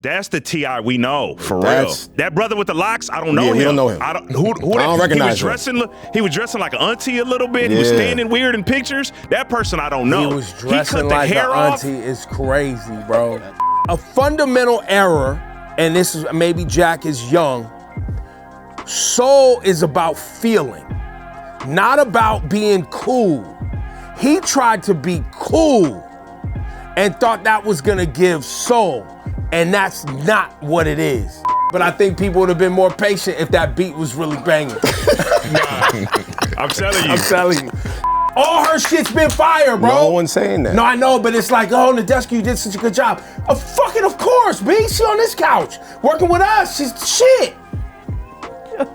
That's the T.I. we know, for real. That brother with the locks, I don't know him. We don't know him. I don't recognize him. He was dressing like an auntie a little bit. He was standing weird in pictures. That person I don't know. He was dressing like an auntie. It's crazy, bro. A fundamental error, and this is maybe Jack is young, soul is about feeling, not about being cool. He tried to be cool and thought that was gonna give soul. And that's not what it is. But I think people would have been more patient if that beat was really banging. I'm telling you. I'm telling you. All her shit's been fire, bro. No one's saying that. No, I know, but it's like, oh, Nadeska, you did such a good job. Of course, B. She on this couch, working with us. She's shit.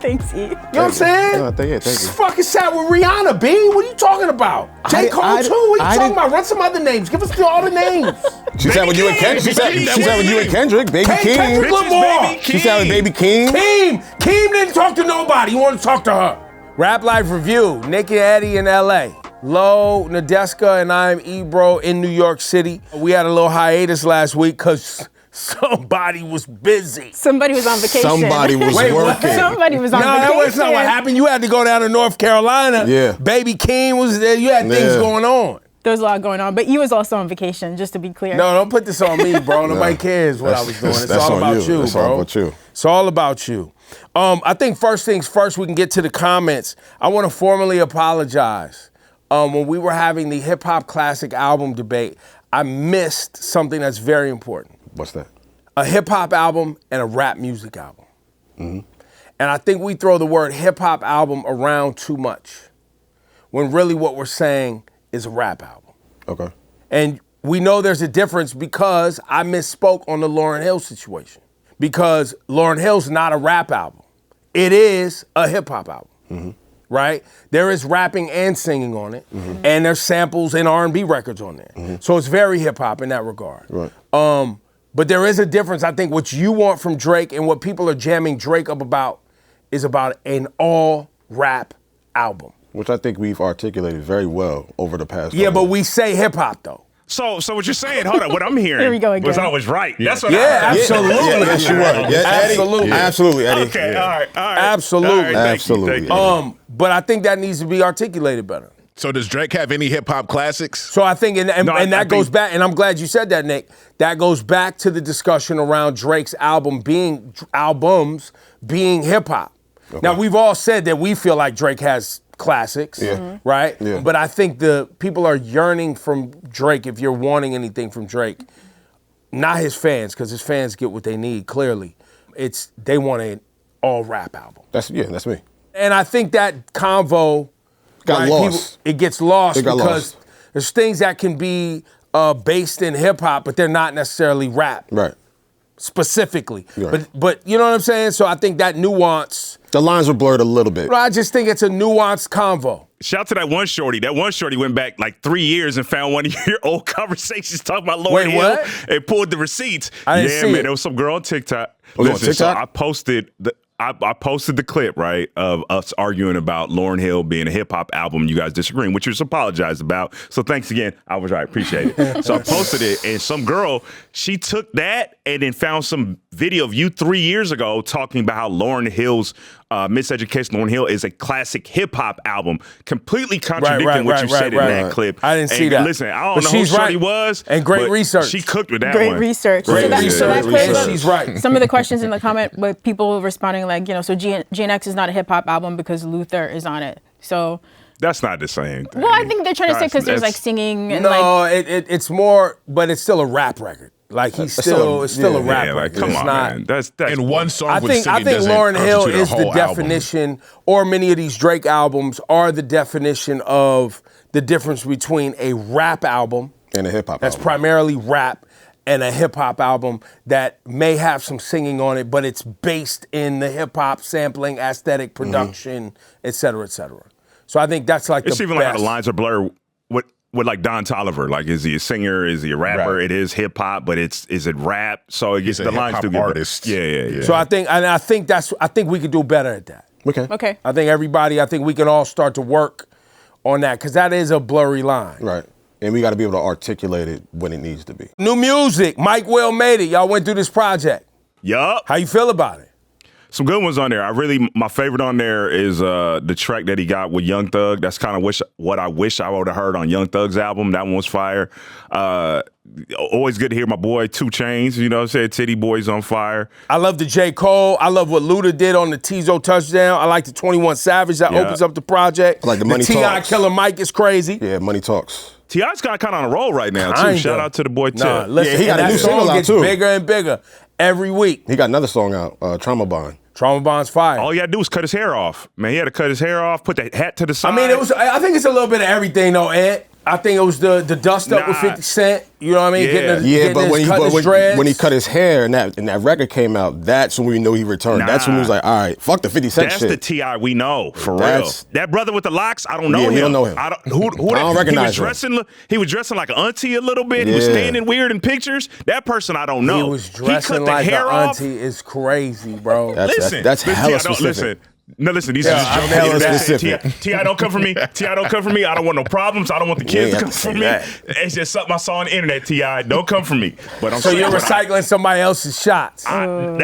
Thanks, E. You know what I'm saying? No, thank you. She's fucking sat with Rihanna, B. What are you talking about? J.Cole too? What are you talking about? Run some other names. Give us all the names. She sat with you and Kendrick. She sat with you and Kendrick. Baby Keem. Kendrick Lamar. She sat with Baby Keem. Keem didn't talk to nobody. He wanted to talk to her. Rap Life Review. Nick and Eddie in L.A. Low, Nadeska, and I'm Ebro in New York City. We had a little hiatus last week because somebody was busy. Somebody was on vacation. Somebody was working. Somebody was on vacation. No, that's not what happened. You had to go down to North Carolina. Yeah. Baby Keem was there. You had things going on. There was a lot going on, but you was also on vacation, just to be clear. No, don't put this on me, bro. Nobody cares what I was doing. It's all about you, bro. It's all about you. It's all about you. I think first things first, we can get to the comments. I want to formally apologize. When we were having the hip hop classic album debate, I missed something that's very important. What's that? A hip hop album and a rap music album. Mm-hmm. And I think we throw the word hip hop album around too much, when really what we're saying is a rap album. Okay. And we know there's a difference because I misspoke on the Lauryn Hill situation. Because Lauryn Hill's not a rap album. It is a hip hop album. Mm-hmm. Right? There is rapping and singing on it, and there's samples and R&B records on there. So it's very hip hop in that regard. Right. But there is a difference. I think what you want from Drake and what people are jamming Drake up about is about an all rap album. Which I think we've articulated very well over the past. Yeah, but we say hip hop though. So what you're saying, hold on, what I'm hearing Here we go again. was I was right. That's what absolutely. Yes, you were. Yeah, absolutely. Absolutely, Eddie. Okay, all right. Absolutely. All right, Absolutely. Thank you. But I think that needs to be articulated better. So does Drake have any hip hop classics? So I think, that goes back, and I'm glad you said that, Nick. That goes back to the discussion around Drake's albums being hip hop. Okay. Now we've all said that we feel like Drake has classics, right? Yeah. But I think the people are yearning from Drake. If you're wanting anything from Drake, not his fans, because his fans get what they need. Clearly, they want an all rap album. That's me. And I think that convo got lost. It gets lost because there's things that can be based in hip hop, but they're not necessarily rap. Right. Specifically. Right. But you know what I'm saying? So I think that nuance. The lines were blurred a little bit. I just think it's a nuanced convo. Shout out to that one shorty. That one shorty went back like 3 years and found one of your old conversations talking about Lauryn Hill and pulled the receipts. I didn't see it. There was some girl on TikTok. Was it on TikTok? So I posted the clip, right, of us arguing about Lauryn Hill being a hip-hop album, you guys disagreeing, which you just apologized about. So thanks again. I was right. Appreciate it. So I posted it, and some girl, she took that and then found some video of you 3 years ago talking about how Lauryn Hill's Miseducation Lauryn Hill is a classic hip-hop album, completely contradicting what you said in that clip. I didn't see that. Listen, I don't know who shorty was. And great research. She cooked with that Great one. research. Great So research. that She's right. Some of the questions in the comment with people responding like, so GNX is not a hip hop album because Luther is on it. So that's not the same thing. Well, I think they're trying to say because there's like singing and it's more, but it's still a rap record. Like it's still a rap record. Like, come on, man. That's and one song I think Lauryn Hill is the definition, or many of these Drake albums are the definition of the difference between a rap album and a hip hop that's album. primarily rap, and a hip hop album that may have some singing on it, but it's based in the hip hop sampling, aesthetic, production, et cetera, et cetera. So I think that's like it's the even best. like how the lines are blurred. With like Don Toliver, like is he a singer? Is he a rapper? It is hip hop, but is it rap? So it gets the lines do get artist. Yeah. So I think we could do better at that. Okay. I think we can all start to work on that because that is a blurry line. Right. And we got to be able to articulate it when it needs to be. New music. Mike Will made it. Y'all went through this project. Yup. How you feel about it? Some good ones on there. My favorite on there is the track that he got with Young Thug. That's kind of what I wish I would have heard on Young Thug's album. That one was fire. Always good to hear my boy 2 Chainz. You know what I'm saying? Titty Boy's on fire. I love the J.Cole. I love what Luda did on the Tizo touchdown. I like the 21 Savage that opens up the project. I like the Money T.I. Talks. Killer Mike is crazy. Yeah, Money Talks. T.I.'s got kind of on a roll right now, too. Kinda. Shout out to the boy, Tip. Nah, listen, Yeah, he got a that new song single out, gets too. bigger and bigger every week. He got another song out, Trauma Bond. Trauma Bond's fire. All he had to do was cut his hair off. Man, he had to cut his hair off, put that hat to the side. I mean, I think it's a little bit of everything, though, Ed. I think it was the dust up with 50 Cent. You know what I mean? Yeah. But when he cut his hair and that record came out, that's when we knew he returned. Nah. That's when we was like, all right, fuck the 50 Cent That's shit. the T.I. we know, for real. That's- That brother with the locks, I don't know Yeah, him. we don't know him. I don't recognize him. He was dressing like an auntie a little bit. He was Yeah. standing weird in pictures. That person I don't know. He was dressing cut the like an hair off. auntie is crazy, bro. That's hella specific. Listen. No, listen, these Yeah, are just I'm jokes. hella That's it. specific. T.I. don't come for me. T.I. don't come for me. I don't want no problems. I don't want the kids to ain't come have to for say me. that. It's just something I saw on the internet, T.I. Don't come for me. But I'm So saying, you're but recycling somebody else's shots. and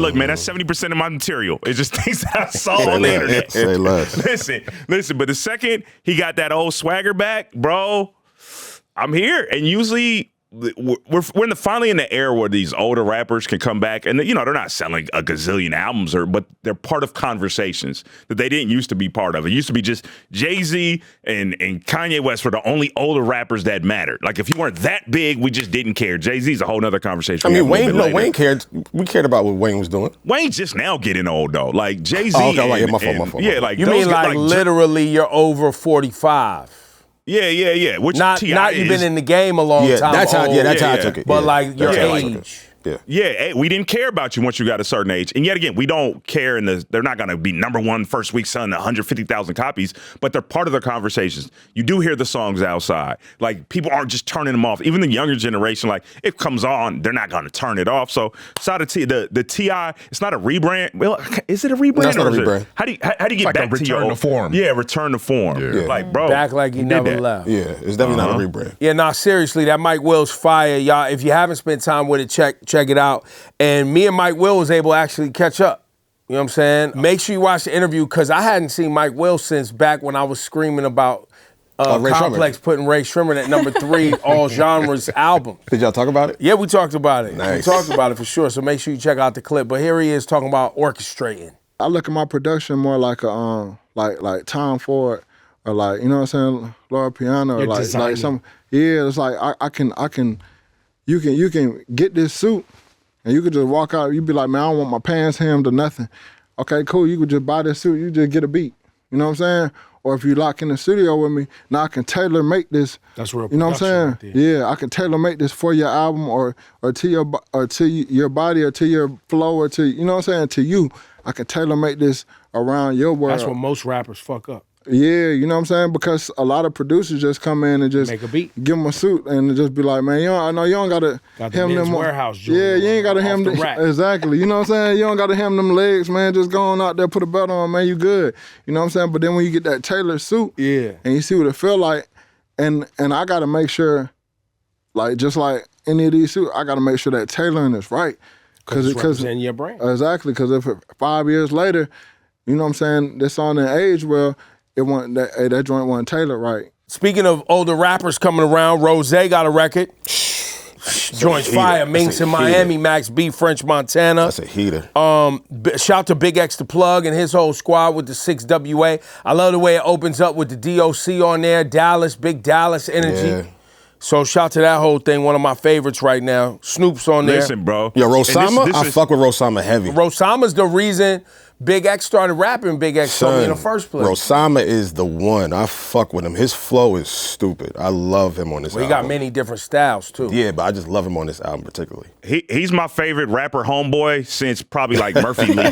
look, man, that's 70% of my material. It's just things that I saw Say on the less. internet. Say less. Listen, but the second he got that old swagger back, bro, I'm here. And usually we're finally in the era where these older rappers can come back and, you know, they're not selling a gazillion albums, but they're part of conversations that they didn't used to be part of. It used to be just Jay-Z and Kanye West were the only older rappers that mattered. Like, if you weren't that big, we just didn't care. Jay-Z's a whole nother conversation. I mean, Wayne Wayne cared. We cared about what Wayne was doing. Wayne's just now getting old, though. Like, Jay-Z. Oh, okay, yeah, my fault. Yeah, like, You those mean guys, like literally you're over 45? Yeah. Which Not T.I. you've been in the game a long Yeah, time. that's how. old, Yeah, that's how I yeah. took it. But yeah. like your That's how I took it. age. Yeah. Yeah, we didn't care about you once you got a certain age. And yet again, we don't care, they're not going to be number one first week selling 150,000 copies, but they're part of the conversations. You do hear the songs outside. Like, people aren't just turning them off. Even the younger generation, like, it comes on, they're not going to turn it off. So, shout out to the T.I., it's not a rebrand. Well, is it a rebrand? No, it's not or a is it- rebrand. How do you get like a back to your return to old form. Yeah, return to form. Yeah. Like, bro. Back like he did never that. left. Yeah, it's definitely not a rebrand. Yeah, nah, seriously, that Mike Will's fire, y'all. If you haven't spent time with it, check it out. And me and Mike Will was able to actually catch up. You know what I'm saying? Make sure you watch the interview, because I hadn't seen Mike Will since back when I was screaming about Ray Complex Shremmer. putting Ray Shremmer at number 3 all genres album. Did y'all talk about it? Yeah, we talked about it. Nice. We talked about it for sure. So make sure you check out the clip. But here he is talking about orchestrating. I look at my production more like a like Tom Ford, or like, you know what I'm saying, Laura Piano, or like some. Yeah, it's like I can you can get this suit and you could just walk out. You be like, man, I don't want my pants hemmed or nothing. Okay, cool. You could just buy this suit. You just get a beat. You know what I'm saying? Or if you lock in the studio with me, now I can tailor make this. That's real You know what I'm saying? production right Yeah, I can tailor make this for your album, or to your body, or to your flow, or to, you know what I'm saying, to you. I can tailor make this around your world. That's what most rappers fuck up. Yeah, you know what I'm saying? Because a lot of producers just come in and just Make a beat. give them a suit and just be like, man, I know you don't gotta Got the hem Men's them. Warehouse joint Yeah, you ain't gotta off hem the them. rack. Exactly. You know what I'm saying? You don't gotta hem them legs, man. Just go on out there, put a belt on, man. You good. You know what I'm saying? But then when you get that tailored suit, Yeah. and you see what it feel like, and I gotta make sure, like, just like any of these suits, I gotta make sure that tailoring is right. Because it's representing your brand. Exactly, because if 5 years later, you know what I'm saying, this on the age where it wasn't that joint wasn't tailored right. Speaking of older rappers coming around, Rose got a record. Joint's fire. Minx in Miami, Max B, French Montana. That's a heater. Shout to BigXthaPlug and his whole squad with the 6WA. I love the way it opens up with the DOC on there, Dallas, big Dallas energy. Yeah. So shout to that whole thing, one of my favorites right now. Snoop's on there. Listen, bro. Yo, And Rosama, this I fuck with Rosama heavy. Rosama's the reason Big X started rapping Big X told me in the first place. Rosama is the one. I fuck with him. His flow is stupid. I love him on this Well, he album. got many different styles too. Yeah, but I just love him on this album particularly. He's my favorite rapper homeboy since probably like Murphy Lee.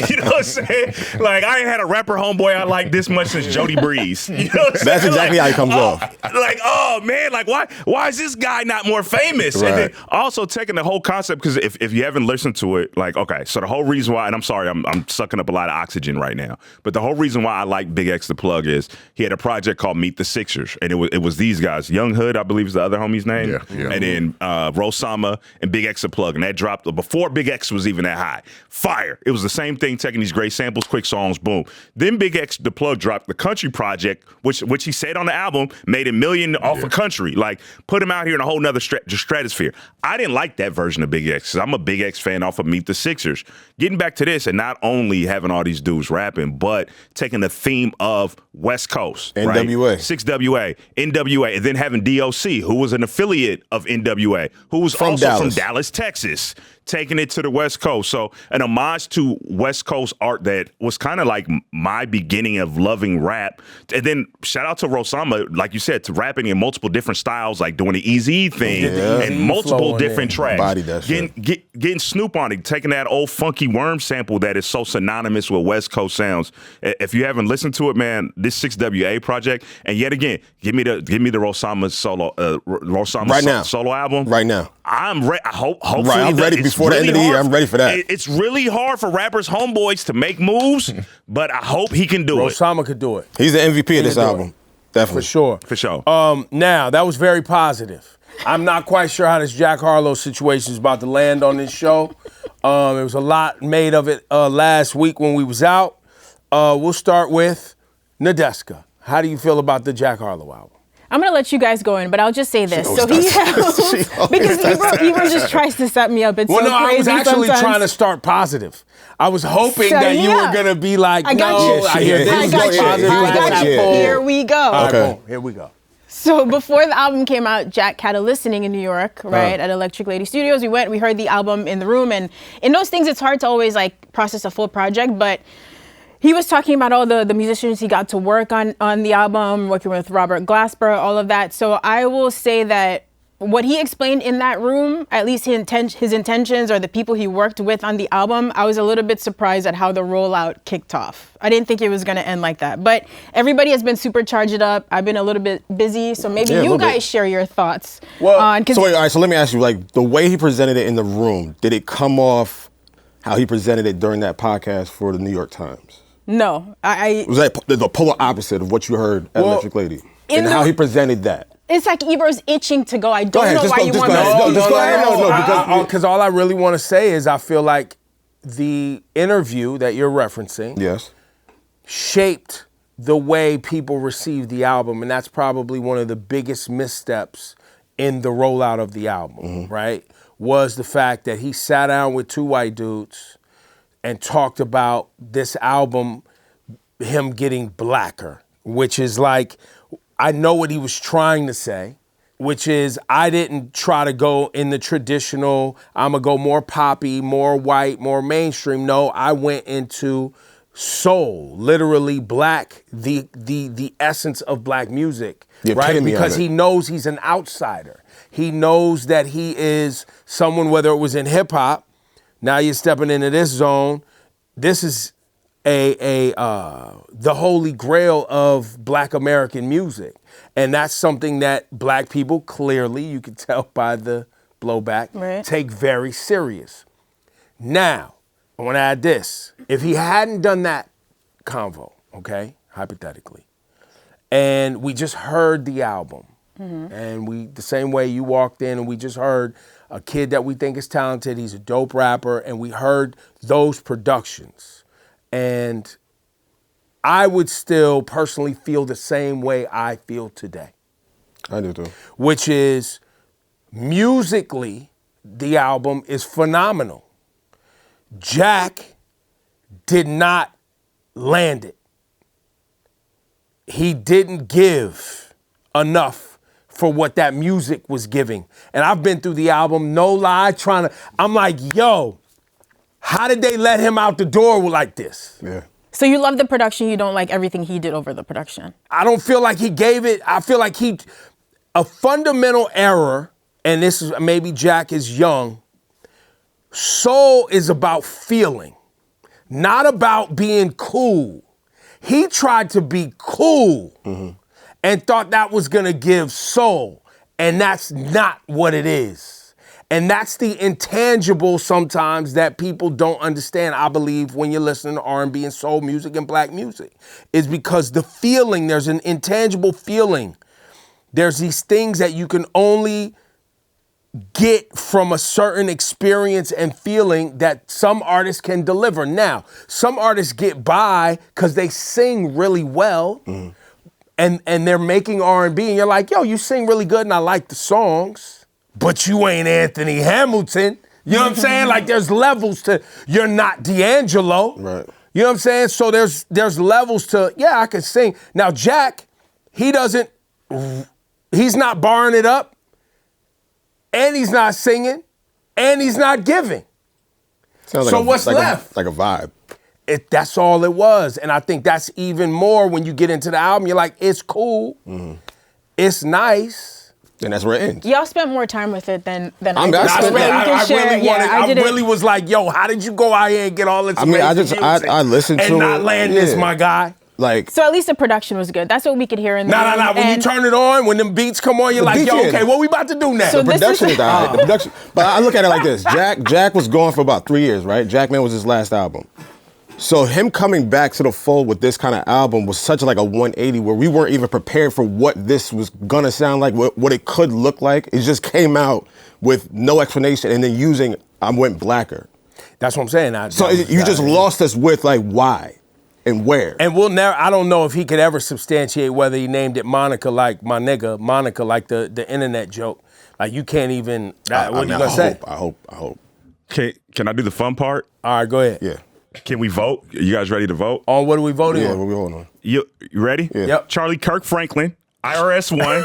You know what I'm saying? Like, I ain't had a rapper homeboy I like this much since Jody Breeze. You know what I'm saying? That's exactly how he comes off. Like, oh man, like why is this guy not more famous? And then Right. also taking the whole concept, because if you haven't listened to it, like, okay, so the whole reason why, and I'm sorry, I'm sucking up a lot of oxygen right now. But the whole reason why I like BigXthaPlug is he had a project called Meet the Sixers, and it was these guys, Young Hood, I believe is the other homie's name, and then Rosama and BigXthaPlug, and that dropped before Big X was even that high. Fire! It was the same thing, taking these great samples, quick songs, boom. Then BigXthaPlug dropped the Country Project, which he said on the album made $1 million off of country, like put him out here in a whole nother stratosphere. I didn't like that version of Big X, because I'm a Big X fan off of Meet the Sixers. Getting back to this, and not only having all these dudes rapping, but taking the theme of West Coast, NWA. Right? 6WA, NWA, and then having DOC, who was an affiliate of NWA, who was from Dallas, Texas, taking it to the West Coast. So an homage to West Coast art that was kind of like my beginning of loving rap. And then shout out to Rosama, like you said, to rapping in multiple different styles, like doing the Easy thing and multiple different tracks. Body that shit. Getting Snoop on it, taking that old funky worm sample that is so synonymous with West Coast sounds. If you haven't listened to it, man, this 6WA project, and yet again, give me the Rosama solo solo album right now. I'm ready. Hopefully, right, I'm ready before the end of the year. I'm ready for that. It's really hard for rappers' homeboys to make moves, but I hope he can do it. Rosama could do it. He's the MVP of this album, definitely. For sure. Now, that was very positive. I'm not quite sure how this Jack Harlow situation is about to land on this show. There was a lot made of it last week when we was out. We'll start with Nadeska. How do you feel about the Jack Harlow album? I'm going to let you guys go in, but I'll just say this. So because Ebro just tries to set me up. It's well, so no, crazy I was actually sometimes. trying to start positive. I was hoping that you were going to be like, I got you. I hear this. I got you. Here we go. All right, boom. Here we go. So before the album came out, Jack had a listening in New York, right, at Electric Lady Studios. We heard the album in the room, and in those things, it's hard to always like process a full project, but he was talking about all the musicians he got to work on the album, working with Robert Glasper, all of that. So I will say that what he explained in that room, at least his intentions or the people he worked with on the album, I was a little bit surprised at how the rollout kicked off. I didn't think it was going to end like that. But everybody has been super charged up. I've been a little bit busy, so maybe you guys share your thoughts. Well, so wait, all right, so let me ask you, like, the way he presented it in the room, did it come off how he presented it during that podcast for the New York Times? No, it was like the polar opposite of what you heard at Electric Lady, and how he presented that. It's like Ebro's itching to go. I don't know why you want to. Because all I really want to say is I feel like the interview that you're referencing shaped the way people receive the album, and that's probably one of the biggest missteps in the rollout of the album, right? Was the fact that he sat down with two white dudes and talked about this album, him getting blacker, which is like, I know what he was trying to say, which is I didn't try to go in the traditional, I'm gonna go more poppy, more white, more mainstream. No, I went into soul, literally black, the essence of black music, right? Because he knows he's an outsider. He knows that he is someone, whether it was in hip hop, now you're stepping into this zone. This is the holy grail of black American music. And that's something that black people clearly, you can tell by the blowback, take very serious. Now, I want to add this. If he hadn't done that convo, okay, hypothetically, and we just heard the album, and the same way you walked in and we just heard a kid that we think is talented, he's a dope rapper, and we heard those productions. And I would still personally feel the same way I feel today. I do too. Which is, musically, the album is phenomenal. Jack did not land it. He didn't give enough for what that music was giving. And I've been through the album, no lie, I'm like, yo, how did they let him out the door like this? Yeah. So you love the production, you don't like everything he did over the production? I don't feel like he gave it, I feel like a fundamental error, and this is, maybe Jack is young, soul is about feeling, not about being cool. He tried to be cool and thought that was gonna give soul, and that's not what it is. And that's the intangible sometimes that people don't understand, I believe, when you're listening to R&B and soul music and black music, is because the feeling, there's an intangible feeling. There's these things that you can only get from a certain experience and feeling that some artists can deliver. Now, some artists get by because they sing really well and they're making R&B and you're like, yo, you sing really good and I like the songs. But you ain't Anthony Hamilton. You know what I'm saying? Like there's levels to, you're not D'Angelo. Right. You know what I'm saying? So there's levels to, yeah, I can sing. Now Jack, he's not barring it up, and he's not singing, and he's not giving. Sounds So like what's like left? Like a vibe. That's all it was. And I think that's even more when you get into the album, you're like, it's cool. It's nice. And that's where it ends. Y'all spent more time with it than I I mean, did. I So spent- maybe we can I share- really yeah, wanted, I didn't- really was like, yo, how did you go out here and get all this I mean, amazing music I listened to and not it. land this, Yeah. my guy? Like, So at least the production was good. That's what we could hear in the Nah. room. When you And turn it on, when them beats come on, you're like, beats, yo, yeah. okay, what we about to do next? So the this production is- is all right. The production, but I look at it like this. Jack was gone for about 3 years, right? Jackman was his last album. So him coming back to the fold with this kind of album was such like a 180 where we weren't even prepared for what this was gonna sound like, what it could look like. It just came out with no explanation and then I went blacker. That's what I'm saying. You just lost us with like why and where. And we'll never, I don't know if he could ever substantiate whether he named it Monica like my nigga, Monica like the internet joke. Like you can't even, what are you gonna say? I hope. Can I do the fun part? All right, go ahead. Yeah. Can we vote? Are you guys ready to vote? On what are we voting Yeah, on? what we holding on? You ready? Yeah. Yep. Charlie Kirk Franklin, IRS 1,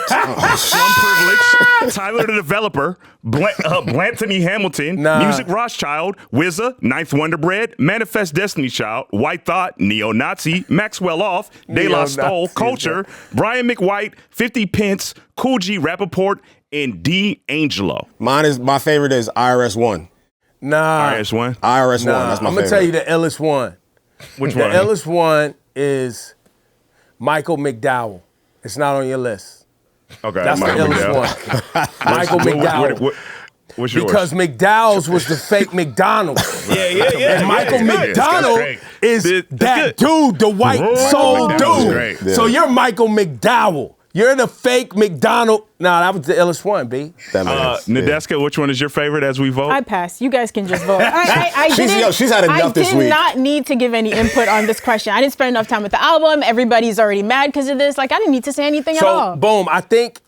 Slum Privilege, Tyler the Developer, Blanthony Hamilton, Nah. Music Rothschild, Wizza, Ninth Wonder Bread, Manifest Destiny Child, White Thought, Neo-Nazi, Maxwell Off, De La Soul, Neo-Nazi, Culture, Brian McWhite, 50 Pence, Cool G Rappaport, and D'Angelo. My favorite is IRS 1. Nah. IRS 1? IRS 1, that's my I'm favorite. gonna tell you the illest one. Which The one? illest one is Michael McDowell. It's not on your list. Okay, That's the Michael illest McDowell. one. Michael McDowell. What's yours? Because McDowell's was the fake McDonald's. yeah. And Michael McDonald is that dude, the white soul McDonald's dude. great. Yeah. So you're Michael McDowell. You're the fake McDonald. Nah, that was the illest one, B. That makes sense. Nadeska, which one is your favorite as we vote? I pass. You guys can just vote. I She's had enough this I week. did not need to give any input on this question. I didn't spend enough time with the album. Everybody's already mad because of this. Like, I didn't need to say anything at all. So boom, I think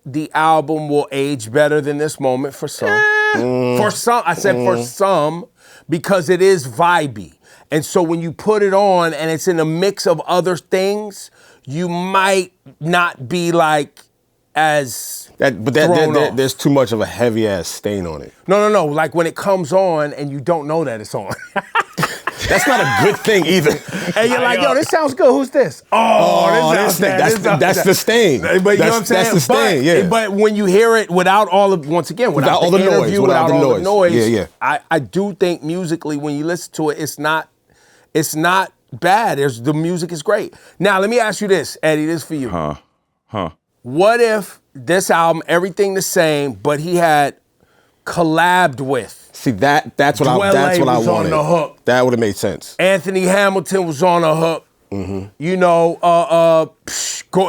the album will age better than this moment for some. For some, I said for some, because it is vibey. And so when you put it on and it's in a mix of other things, you might not be like as thrown off. There's too much of a heavy ass stain on it. No. Like when it comes on and you don't know that it's on. That's not a good thing either. And you're like, yo, this sounds good. Who's this? This That's the stain. But you know what I'm saying? That's the stain, yeah. But when you hear it without all the interview, without all the noise, yeah. I do think musically when you listen to it, it's not bad. The music is great. Now let me ask you this, Eddie. This is for you. What if this album, everything the same, but he had collabed with? See that's what I was wanted. on the hook. That would have made sense. Anthony Hamilton was on a hook. You know,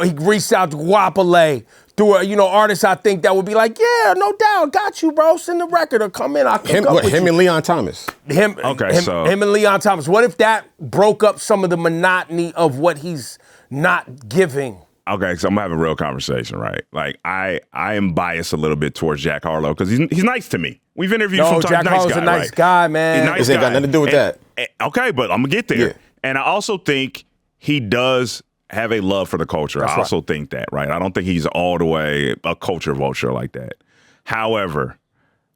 he reached out to Guapale through artists. I think that would be like, yeah, no doubt, got you, bro. Send the record or come in. I'll cook up with Him you. and Leon Thomas. Him and Leon Thomas. What if that broke up some of the monotony of what he's not giving? Okay, so I'm having a real conversation, right? Like I am biased a little bit towards Jack Harlow because he's nice to me. We've interviewed No, sometimes. Jack Harlow's a nice guy, man. He's a nice This ain't got guy. nothing to do with that. Okay, but I'm gonna get there. Yeah. And I also think he does have a love for the culture. I also think that, right? I don't think he's all the way a culture vulture like that. However,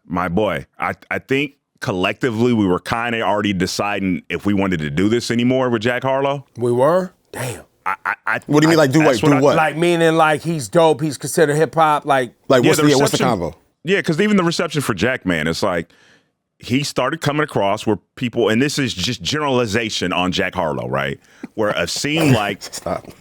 my boy, I think collectively we were kind of already deciding if we wanted to do this anymore with Jack Harlow. We were? Damn. What do you mean, like do what? Do what? Like meaning like he's dope, he's considered hip hop, like what's the reception- combo? Yeah, because even the reception for Jack, man, it's like he started coming across where people, and this is just generalization on Jack Harlow, right? where it seemed like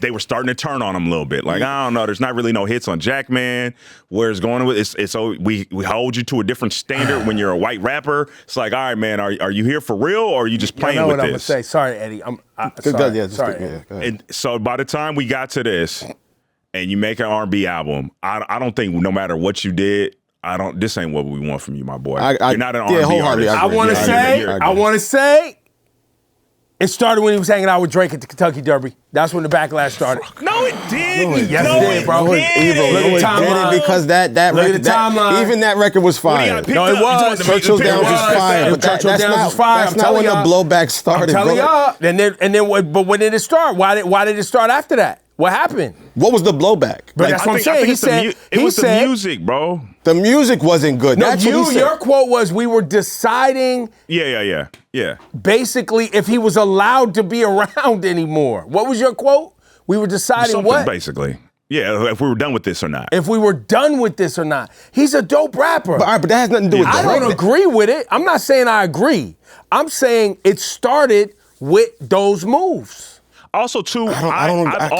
they were starting to turn on him a little bit. Like, I don't know, there's not really no hits on Jack, man. Where it's going with it's so we hold you to a different standard when you're a white rapper. It's like, all right, man, are you here for real or are you just playing with this? I know what I'm gonna say. Sorry, Eddie. Sorry. And so by the time we got to this, and you make an R&B album, I don't think no matter what you did, this ain't what we want from you, my boy. You're not an R&B artist. I want to say, it started when he was hanging out with Drake at the Kentucky Derby. That's when the backlash started. No, it didn't. Yes, it did, bro. Look at the timeline. Because that record, even that record was fire. No, it was. Churchill Downs was fire. But that's not when the blowback started, bro. I'm telling y'all. And then, but when did it start? Why did it start after that? What happened? What was the blowback? But that's what I'm saying. He said it was the music, bro. The music wasn't good. No, That's what he said. Your quote was, we were deciding. Yeah. Basically, if he was allowed to be around anymore. What was your quote? We were deciding something, what? Basically. Yeah, if we were done with this or not. If we were done with this or not. He's a dope rapper. But that has nothing to do with I don't agree with it. I'm not saying I agree. I'm saying it started with those moves. Also, too, I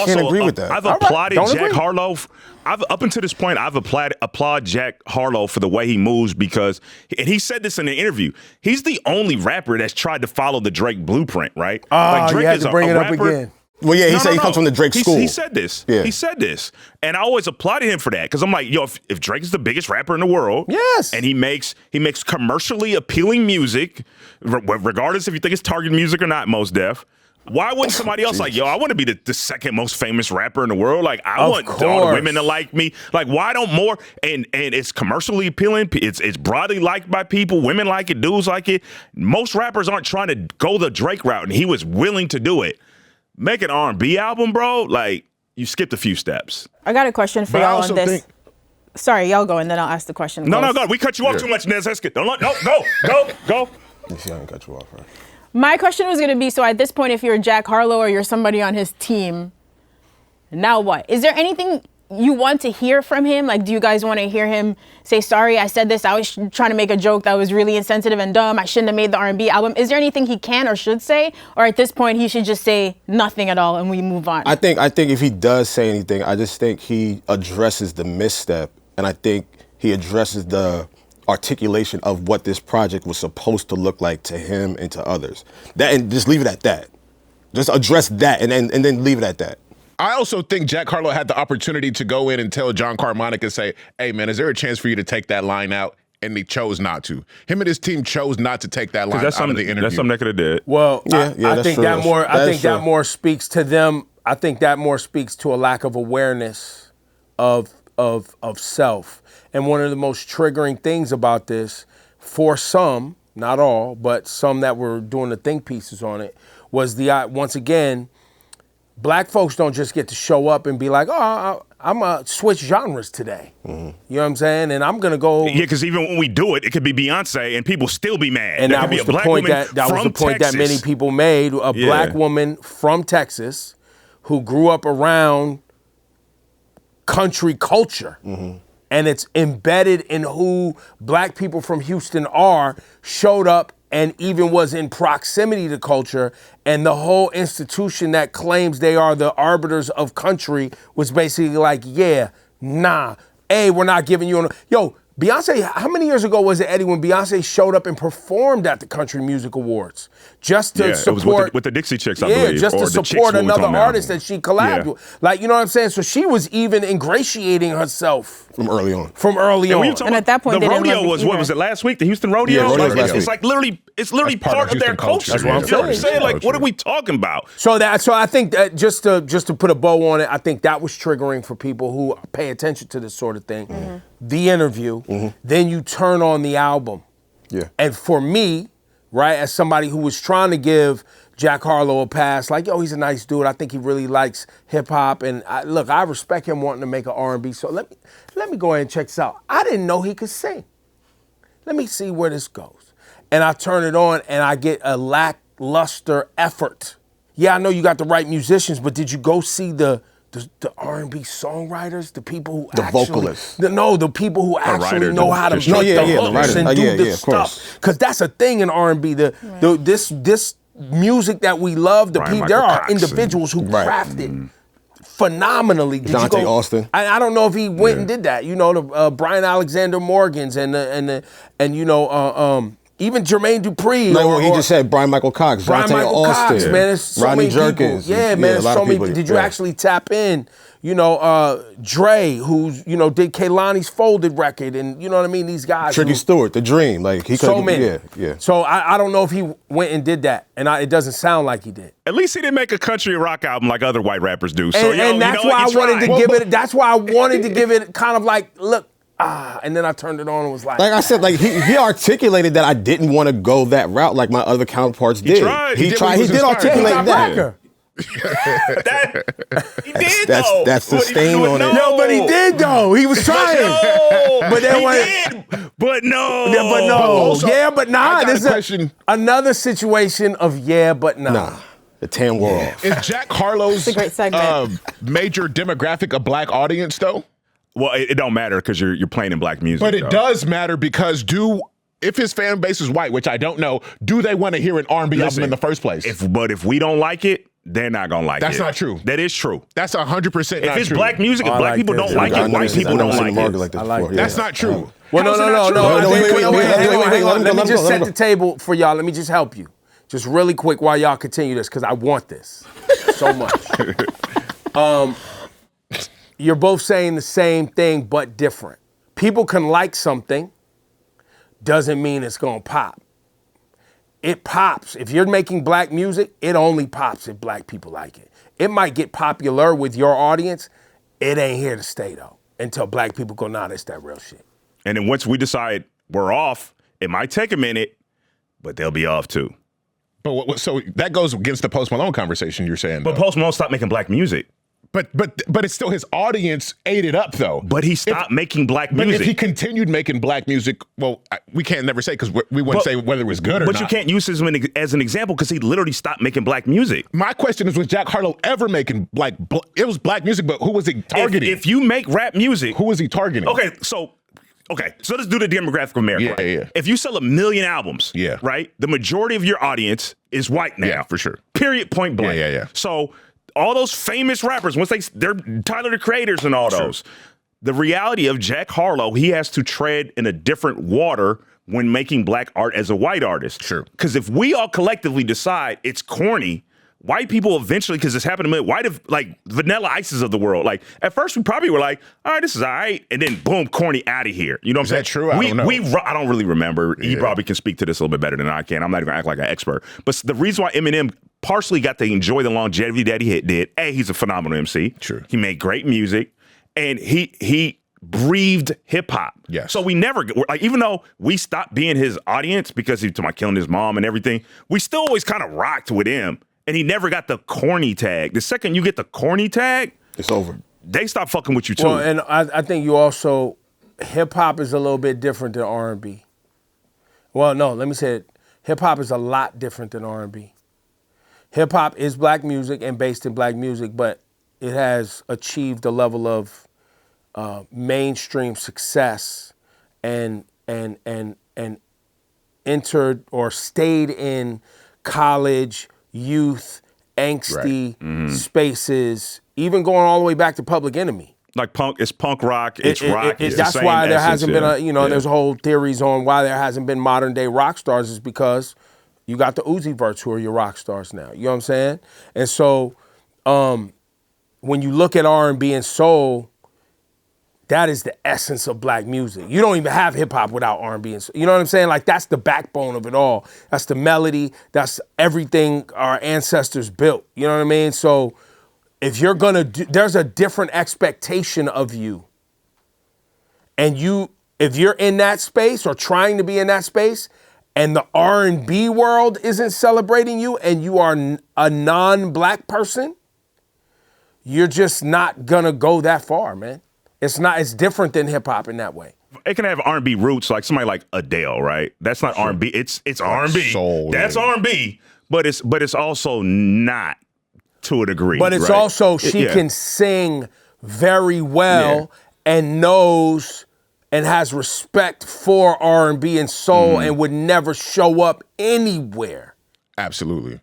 can't agree with that. I've applauded Jack Harlow. Up until this point, I've applaud Jack Harlow for the way he moves because, and he said this in an interview, he's the only rapper that's tried to follow the Drake blueprint, right? Like Drake is a rapper. Again. Well, yeah, he said he comes from the Drake school. He said this. Yeah. He said this. And I always applauded him for that because I'm like, yo, if Drake is the biggest rapper in the world, yes, and he makes commercially appealing music, regardless if you think it's target music or not, Mos Def, why wouldn't somebody else like, yo, I want to be the second most famous rapper in the world. Like, I want all the women to like me. Like, why don't more? And it's commercially appealing. It's broadly liked by people. Women like it. Dudes like it. Most rappers aren't trying to go the Drake route, and he was willing to do it. Make an R&B album, bro. Like, you skipped a few steps. I got a question for y'all on this. Sorry, y'all go, and then I'll ask the question. No, go. We cut you off too much, Nadeska. Go. Let me see, I can cut you off, right? My question was going to be, so at this point, if you're Jack Harlow or you're somebody on his team, now what? Is there anything you want to hear from him? Like, do you guys want to hear him say, sorry, I said this, I was trying to make a joke that was really insensitive and dumb, I shouldn't have made the R&B album? Is there anything he can or should say? Or at this point, he should just say nothing at all and we move on? I think if he does say anything, I just think he addresses the misstep, and I think he addresses the articulation of what this project was supposed to look like to him and to others. That, and just leave it at that. Just address that and then leave it at that. I also think Jack Harlow had the opportunity to go in and tell John Carmack and say, hey, man, is there a chance for you to take that line out? And they chose not to. Him and his team chose not to take that line out of the interview. That's something they could have did. Well, I think that more. I think that more speaks to them. I think that more speaks to a lack of awareness of self. And one of the most triggering things about this, for some, not all, but some that were doing the think pieces on it, was once again, black folks don't just get to show up and be like, oh, I'm going to switch genres today. Mm-hmm. You know what I'm saying? And I'm going to go. Yeah, because even when we do it, it could be Beyonce and people still be mad. And that was the point that many people made. A black woman from Texas who grew up around country culture. Mm-hmm. And it's embedded in who black people from Houston are, showed up and even was in proximity to culture, and the whole institution that claims they are the arbiters of country was basically like, yeah, nah, we're not giving you yo, Beyonce, how many years ago was it, Eddie, when Beyonce showed up and performed at the Country Music Awards? Just to support. It was with the Dixie Chicks, I believe. Yeah, just to support another artist that she collabed with. Like, you know what I'm saying? So she was even ingratiating herself. From early on. And at that point, the rodeo was, what was it, last week? The Houston rodeo? Yeah, it's like literally part of their culture. That's what I'm saying. Like, what are we talking about? So I think that just to put a bow on it, I think that was triggering for people who pay attention to this sort of thing. Mm-hmm. The interview, then you turn on the album. Yeah. And for me, right, as somebody who was trying to give Jack Harlow a pass, like, yo, he's a nice dude. I think he really likes hip hop, and I respect him wanting to make an R&B. So let me go ahead and check this out. I didn't know he could sing. Let me see where this goes. And I turn it on, and I get a lackluster effort. Yeah, I know you got the right musicians, but did you go see the R&B songwriters, the people who vocalists. The people who actually know how to make the hooks and do the stuff. Because that's a thing in R&B. This music that we love, the people, there are individuals who Right. crafted phenomenally. Did Dante you go, Austin. I don't know if he went and did that. You know, the Brian Alexander Morgans and you know, even Jermaine Dupri. Like what he just said, Brian Michael Cox, Brian Dante Michael Austin, Cox, man. There's so Rodney many Jerkins. people. Yeah, man. There's a lot so of many. people. Did you actually tap in? You know, Dre, who's, you know, did Kehlani's Folded record, and you know what I mean? These guys. Tricky Stewart, The Dream. Like he So could. many. Yeah. So I don't know if he went and did that, and it doesn't sound like he did. At least he didn't make a country rock album like other white rappers do. So, And that's why I wanted to give it. That's why I wanted to give it kind of like, look, and then I turned it on and was like I said, like he articulated that I didn't want to go that route like my other counterparts did. tried. He He tried. was He did inspired. articulate He got that. blacker. He did though. That's the stain on it. No, but he did though. He was trying. But then But no. Yeah, but no. also, yeah, but nah. I got This a is question. another situation of yeah, but nah. Nah, the tan wore off. Is Jack Harlow's a great segment. major demographic a black audience though? Well, it don't matter because you're playing in black music. But it though. does matter because if his fan base is white, which I don't know, do they want to hear an R&B album in the first place? If we don't like it, they're not gonna like it. That's not true. That is true. That's 100% not true. If it's black music, if I black like people this. don't like it, white people don't like it. Like this I like before. that. That's not true. Well, How's it not no. true? No, wait, Hang on. Let me let just him set go. the table for y'all. Let me just help you. Just really quick while y'all continue this, because I want this so much. You're both saying the same thing, but different. People can like something, doesn't mean it's gonna pop. It pops. If you're making black music, it only pops if black people like it. It might get popular with your audience. It ain't here to stay though, until black people go, nah, that's that real shit. And then once we decide we're off, it might take a minute, but they'll be off too. But so that goes against the Post Malone conversation you're saying. But though. Post Malone stopped making black music. But it's still his audience ate it up though. But he stopped making black music. But if he continued making black music, well, we can't never say because we wouldn't say whether it was good or not. But you can't use this as an example because he literally stopped making black music. My question is, was Jack Harlow ever making it was black music, but who was he targeting? If you make rap music, who was he targeting? Okay, so let's do the demographic of America. Yeah, right? yeah. If you sell 1 million albums, Yeah. right, the majority of your audience is white now. Yeah, for sure. Period, point blank. Yeah. So all those famous rappers, once they're Tyler the Creators and all those, the reality of Jack Harlow, he has to tread in a different water when making black art as a white artist. Sure. Because if we all collectively decide it's corny, white people eventually, because this happened to me, like Vanilla Ices of the world, like at first we probably were like, all right, this is all right, and then boom, corny out of here. You know what I'm saying? Is that true? I don't know. I don't really remember. You probably can speak to this a little bit better than I can. I'm not even gonna act like an expert. But the reason why Eminem partially got to enjoy the longevity that he did, he's a phenomenal MC. True. He made great music, and he breathed hip hop. Yes. So we never, like, even though we stopped being his audience because he was talking about killing his mom and everything, we still always kind of rocked with him. And he never got the corny tag. The second you get the corny tag, It's over. they stop fucking with you too. Well, and I think you also, hip hop is a little bit different than R&B. Well, no, let me say it. Hip hop is a lot different than R&B. Hip hop is black music and based in black music, but it has achieved a level of mainstream success and entered or stayed in college, youth, angsty spaces, even going all the way back to Public Enemy. like it's punk rock, it's rock. It's that's the why same there essence, hasn't been there's whole theories on why there hasn't been modern day rock stars is because you got the Uzi Verts who are your rock stars now. You know what I'm saying? And so when you look at R&B and soul, that is the essence of black music. You don't even have hip hop without R&B and soul. You know what I'm saying? Like that's the backbone of it all. That's the melody. That's everything our ancestors built. You know what I mean? So if you're gonna there's a different expectation of you. And if you're in that space or trying to be in that space and the R&B world isn't celebrating you and you are a non-black person, you're just not gonna go that far, man. It's different than hip hop in that way. It can have R&B roots, like somebody like Adele, right? That's not R&B. It's R&B. Soul, That's R&B, but it's also not to a degree. But it's right? also she can sing very well and knows and has respect for R&B and soul and would never show up anywhere. Absolutely.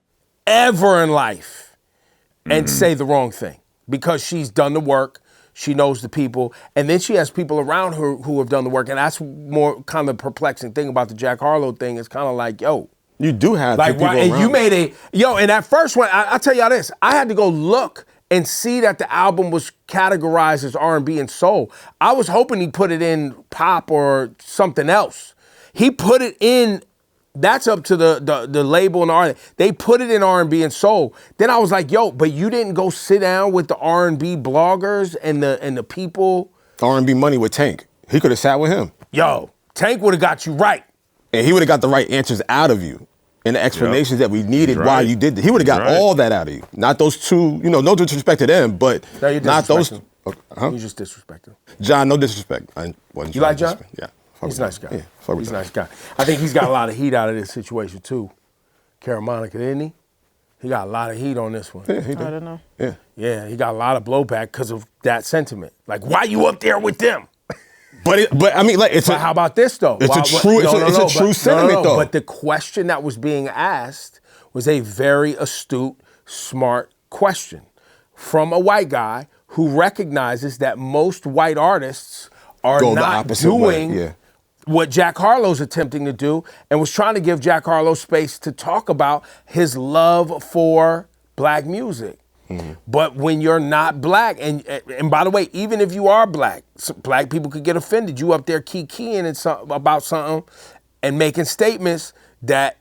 ever in life and say the wrong thing because she's done the work. She knows the people, and then she has people around her who have done the work, and that's more kind of the perplexing thing about the Jack Harlow thing. It's kind of like, yo, you do have like, people and around. you made and that first one, I'll tell y'all this, I had to go look and see that the album was categorized as R&B and soul. I was hoping he put it in pop or something else. He put it in. That's up to the label and the artist. They put it in R&B and soul. Then I was like, yo, but you didn't go sit down with the R&B bloggers and the people. R&B Money with Tank. He could have sat with him. Yo, Tank would have got you right. And he would have got the right answers out of you and the explanations that we needed why you did it. He would have got all that out of you. Not those two, no disrespect to them, but no, not those. You just disrespected. John, no disrespect. You like John? Yeah. He's a nice guy. Yeah, he's a nice guy. I think he's got a lot of heat out of this situation too. Monica, didn't he? He got a lot of heat on this one. Yeah, he did. I don't know. Yeah. Yeah, he got a lot of blowback because of that sentiment. Like, why you up there with them? But I mean, like, how about this though? It's a true sentiment though. But the question that was being asked was a very astute, smart question from a white guy who recognizes that most white artists are not doing what Jack Harlow's attempting to do, and was trying to give Jack Harlow space to talk about his love for black music. But when you're not black, and by the way, even if you are black, black people could get offended. You up there kikiing about something and making statements that,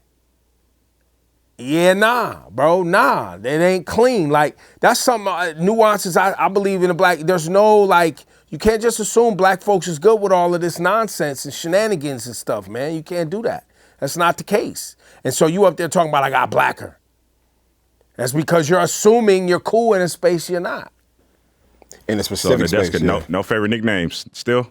nah, it ain't clean. Like, that's some nuances I believe in the black. There's no, like, you can't just assume black folks is good with all of this nonsense and shenanigans and stuff, man. You can't do that. That's not the case. And so you up there talking about I got blacker. That's because you're assuming you're cool in a space you're not. In a specific space, no favorite nicknames still?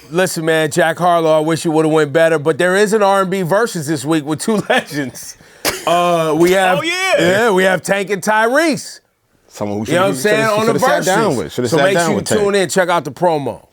Listen, man, Jack Harlow, I wish you would have went better, but there is an R&B versus this week with two legends. We have, we have Tank and Tyrese. Someone who should, on the verses. So make sure you tune in, check out the promo.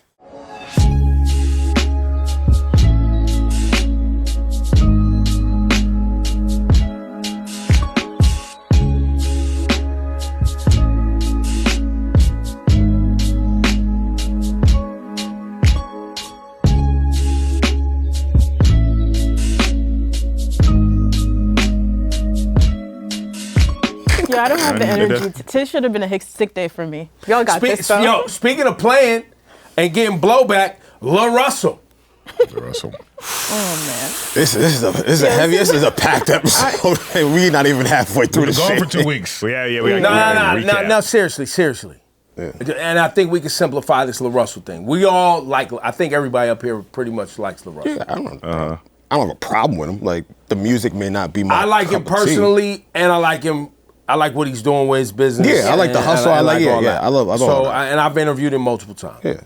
Yeah, I don't have the energy. Today should have been a sick day for me. Y'all got this stuff. Yo, speaking of playing and getting blowback, LaRussell. LaRussell. Oh man. This is a packed episode. We not even halfway through the gone shit. for 2 weeks. We got No, seriously. Yeah. And I think we can simplify this LaRussell thing. We all I think everybody up here pretty much likes LaRussell. Yeah, I don't have a problem with him. Like, the music may not be my I like him personally, and I like him. I like what he's doing with his business. Yeah, I like the hustle. I like all that. I love all that. And I've interviewed him multiple times. Yeah.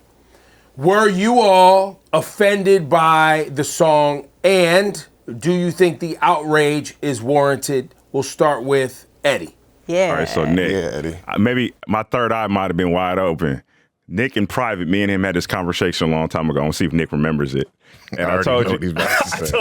Were you all offended by the song, and do you think the outrage is warranted? We'll start with Eddie. Yeah. All right, so Nick. Yeah, Eddie. Maybe my third eye might have been wide open. Nick in private, me and him had this conversation a long time ago. I want to see if Nick remembers it. And I told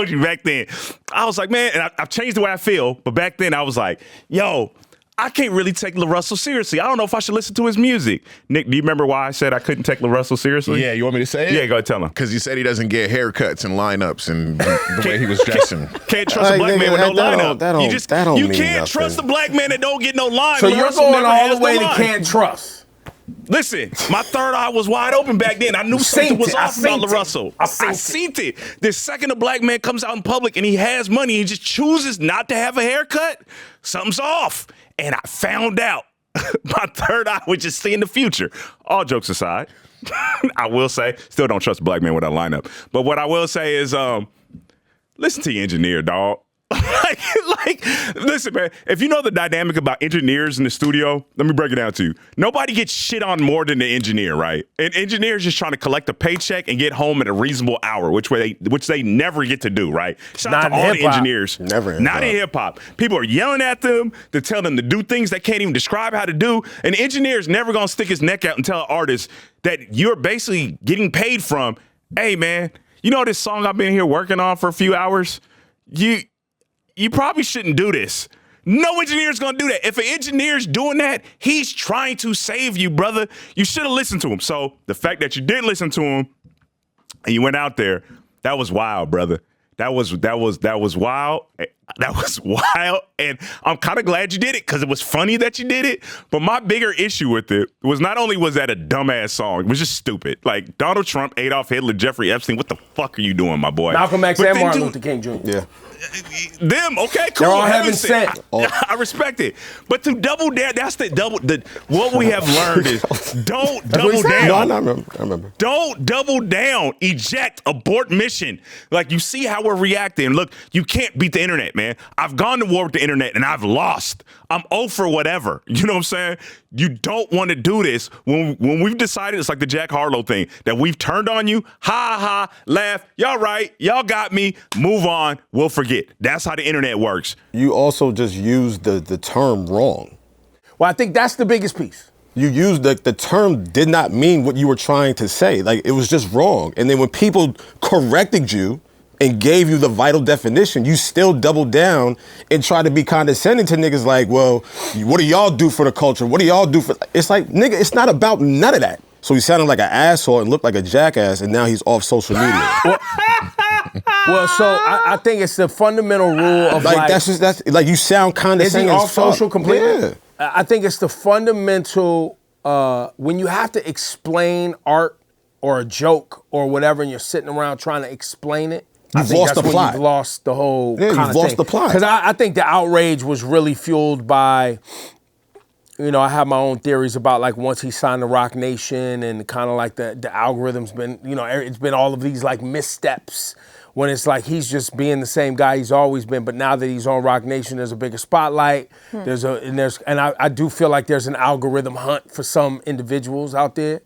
you back then, I was like, man, and I've changed the way I feel, but back then I was like, yo, I can't really take LaRussell seriously. I don't know if I should listen to his music. Nick, do you remember why I said I couldn't take LaRussell seriously? Yeah, you want me to say it? Yeah, go ahead, tell him. Because you said he doesn't get haircuts and lineups and the way he was dressing. Can't trust a black man with no lineup. You can't nothing. trust a black man that don't get no line. So you're going all the way to can't trust. Listen, my third eye was wide open back then. I knew something was off about LaRussell. I seen it. The second a black man comes out in public and he has money, he just chooses not to have a haircut, something's off. And I found out. My third eye was just seeing the future. All jokes aside, I will say, still don't trust a black man with a lineup. But what I will say is, listen to your engineer, dog. Listen, man, if you know the dynamic about engineers in the studio, let me break it down to you. Nobody gets shit on more than the engineer, right? An engineer is just trying to collect a paycheck and get home at a reasonable hour, which they never get to do, right? Shout out to all the engineers. Never. Not in hip hop. People are yelling at them to tell them to do things they can't even describe how to do. An engineer is never gonna stick his neck out and tell an artist that you're basically getting paid from, hey man, you know this song I've been here working on for a few hours? you probably shouldn't do this. No engineer's gonna do that. If an engineer's doing that, he's trying to save you, brother. You should have listened to him. So the fact that you did listen to him and you went out there, that was wild, brother. That was wild. That was wild. And I'm kind of glad you did it because it was funny that you did it. But my bigger issue with it was not only was that a dumbass song, it was just stupid. Like Donald Trump, Adolf Hitler, Jeffrey Epstein, what the fuck are you doing, my boy? Malcolm X and Martin Luther King Jr. Yeah. Them, okay, cool. They're all heaven sent. I respect it. But to double down, that's what we have learned is don't double down. No, I remember. Don't double down. Eject, abort mission. Like, you see how we're reacting. Look, you can't beat the internet, man. I've gone to war with the internet and I've lost. I'm 0 for whatever. You know what I'm saying? You don't want to do this. When we've decided, it's like the Jack Harlow thing, that we've turned on you, ha, laugh, y'all right, y'all got me, move on, we'll forget. That's how the internet works. You also just used the term wrong. Well, I think that's the biggest piece. You used the term did not mean what you were trying to say. Like, it was just wrong. And then when people corrected you and gave you the vital definition, you still doubled down and tried to be condescending to niggas like, well, what do y'all do for the culture? What do y'all do for... It's like, nigga, it's not about none of that. So he sounded like an asshole and looked like a jackass, and now he's off social media. Well, so I think it's the fundamental rule of like that's like you sound condescending. Is he off social completely? Yeah. I think it's the fundamental when you have to explain art or a joke or whatever, and you're sitting around trying to explain it. You've lost the plot. You've lost the whole kind of thing. You've lost the plot. Because I think the outrage was really fueled by, you know, I have my own theories about like once he signed the Rock Nation and kind of like the algorithm's been, you know, it's been all of these like missteps when it's like he's just being the same guy he's always been, but now that he's on Rock Nation, there's a bigger spotlight. I do feel like there's an algorithm hunt for some individuals out there,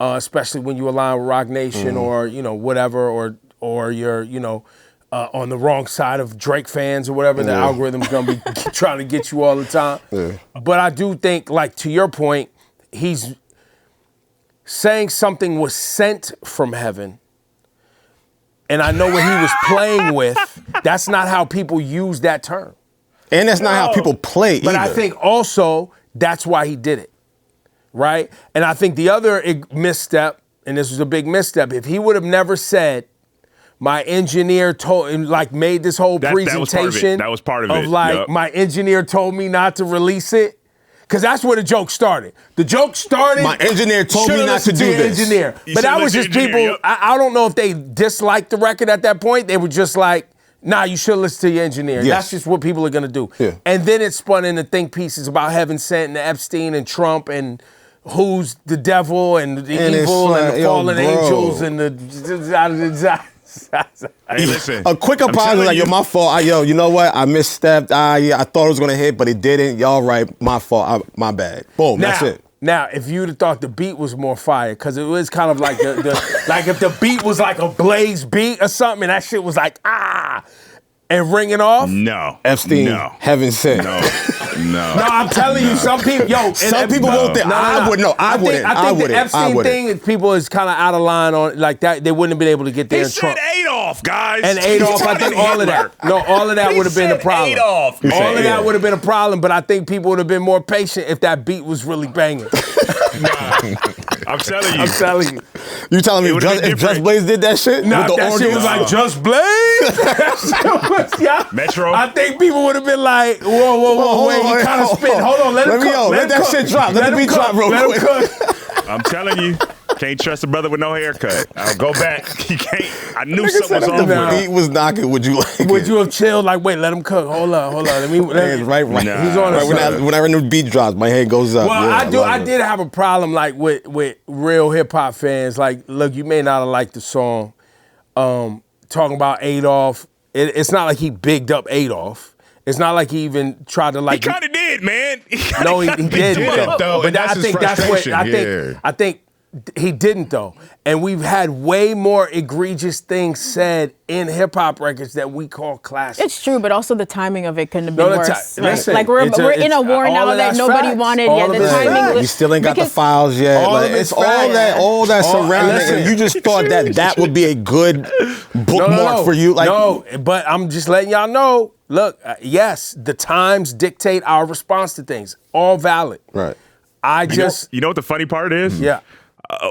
especially when you align with Rock Nation or, you know, whatever, or you're, you know, on the wrong side of Drake fans or whatever, the algorithm's gonna be trying to get you all the time. Yeah. But I do think, like, to your point, he's saying something was sent from heaven. And I know what he was playing with. That's not how people use that term. And that's not how people play either. But I think also that's why he did it, right? And I think the other misstep, and this was a big misstep, if he would have never said, my engineer told, like, made this whole presentation. That was part of it. Of like, yep. My engineer told me not to release it. Because that's where the joke started. The joke started. My engineer told me not to do this. Engineer. But that was just people. Yep. I don't know if they disliked the record at that point. They were just like, nah, you should listen to your engineer. Yes. That's just what people are going to do. Yeah. And then it spun into think pieces about heaven sent and Epstein and Trump and who's the devil and the evil and the fallen angels and the... Hey, listen. A quick apology, like, yo, my fault. You know what? I misstepped. I thought it was gonna hit, but it didn't. Y'all right, my fault. My bad. Boom. That's it. Now, if you'd have thought the beat was more fire, because it was kind of like like if the beat was like a Blaze beat or something, and that shit was like and ringing off. No. Epstein. No. Heaven sent. No. No, I'm telling you, some people, some people won't think. I wouldn't. No, I wouldn't. I think the Epstein thing, people is kind of out of line on like that. They wouldn't have been able to get there. He said Adolf, guys. And Adolf, I think all of that. No, all of that would have been a problem. Adolf. All of that would have been a problem, but I think people would have been more patient if that beat was really banging. I'm telling you. I'm telling you. You telling me if Just Blaze did that shit? Nah, with the that shit was like Just Blaze. Metro. I think people would have been like, whoa, wait, you kind of spit. Hold on, let him cook. Let that shit drop. Let the beat drop real quick. Let him cook. I'm telling you, can't trust a brother with no haircut. I'll go back. You can't. I knew something was If on the beat was knocking, would you like Would you have chilled? Like, wait, let him cook. Hold on. Right. He's on whenever the beat drops, my head goes up. Well, I did have a problem like with real hip hop fans. Like, look, you may not have liked the song. Talking about Adolf. It's not like he bigged up Adolf. It's not like he even tried to like. He kind of did, man. He didn't though. But I think that's what I think he didn't though. And we've had way more egregious things said in hip hop records that we call classics. It's true, but also the timing of it couldn't have been worse. Listen, like we're in a war now that nobody facts. wanted. The timing. You still ain't got the files yet. It's all that surrounding, and you just thought that would be a good bookmark for you. Like, no, but I'm just letting y'all know. look, yes, the times dictate our response to things. All valid. Right. You know what the funny part is? Yeah.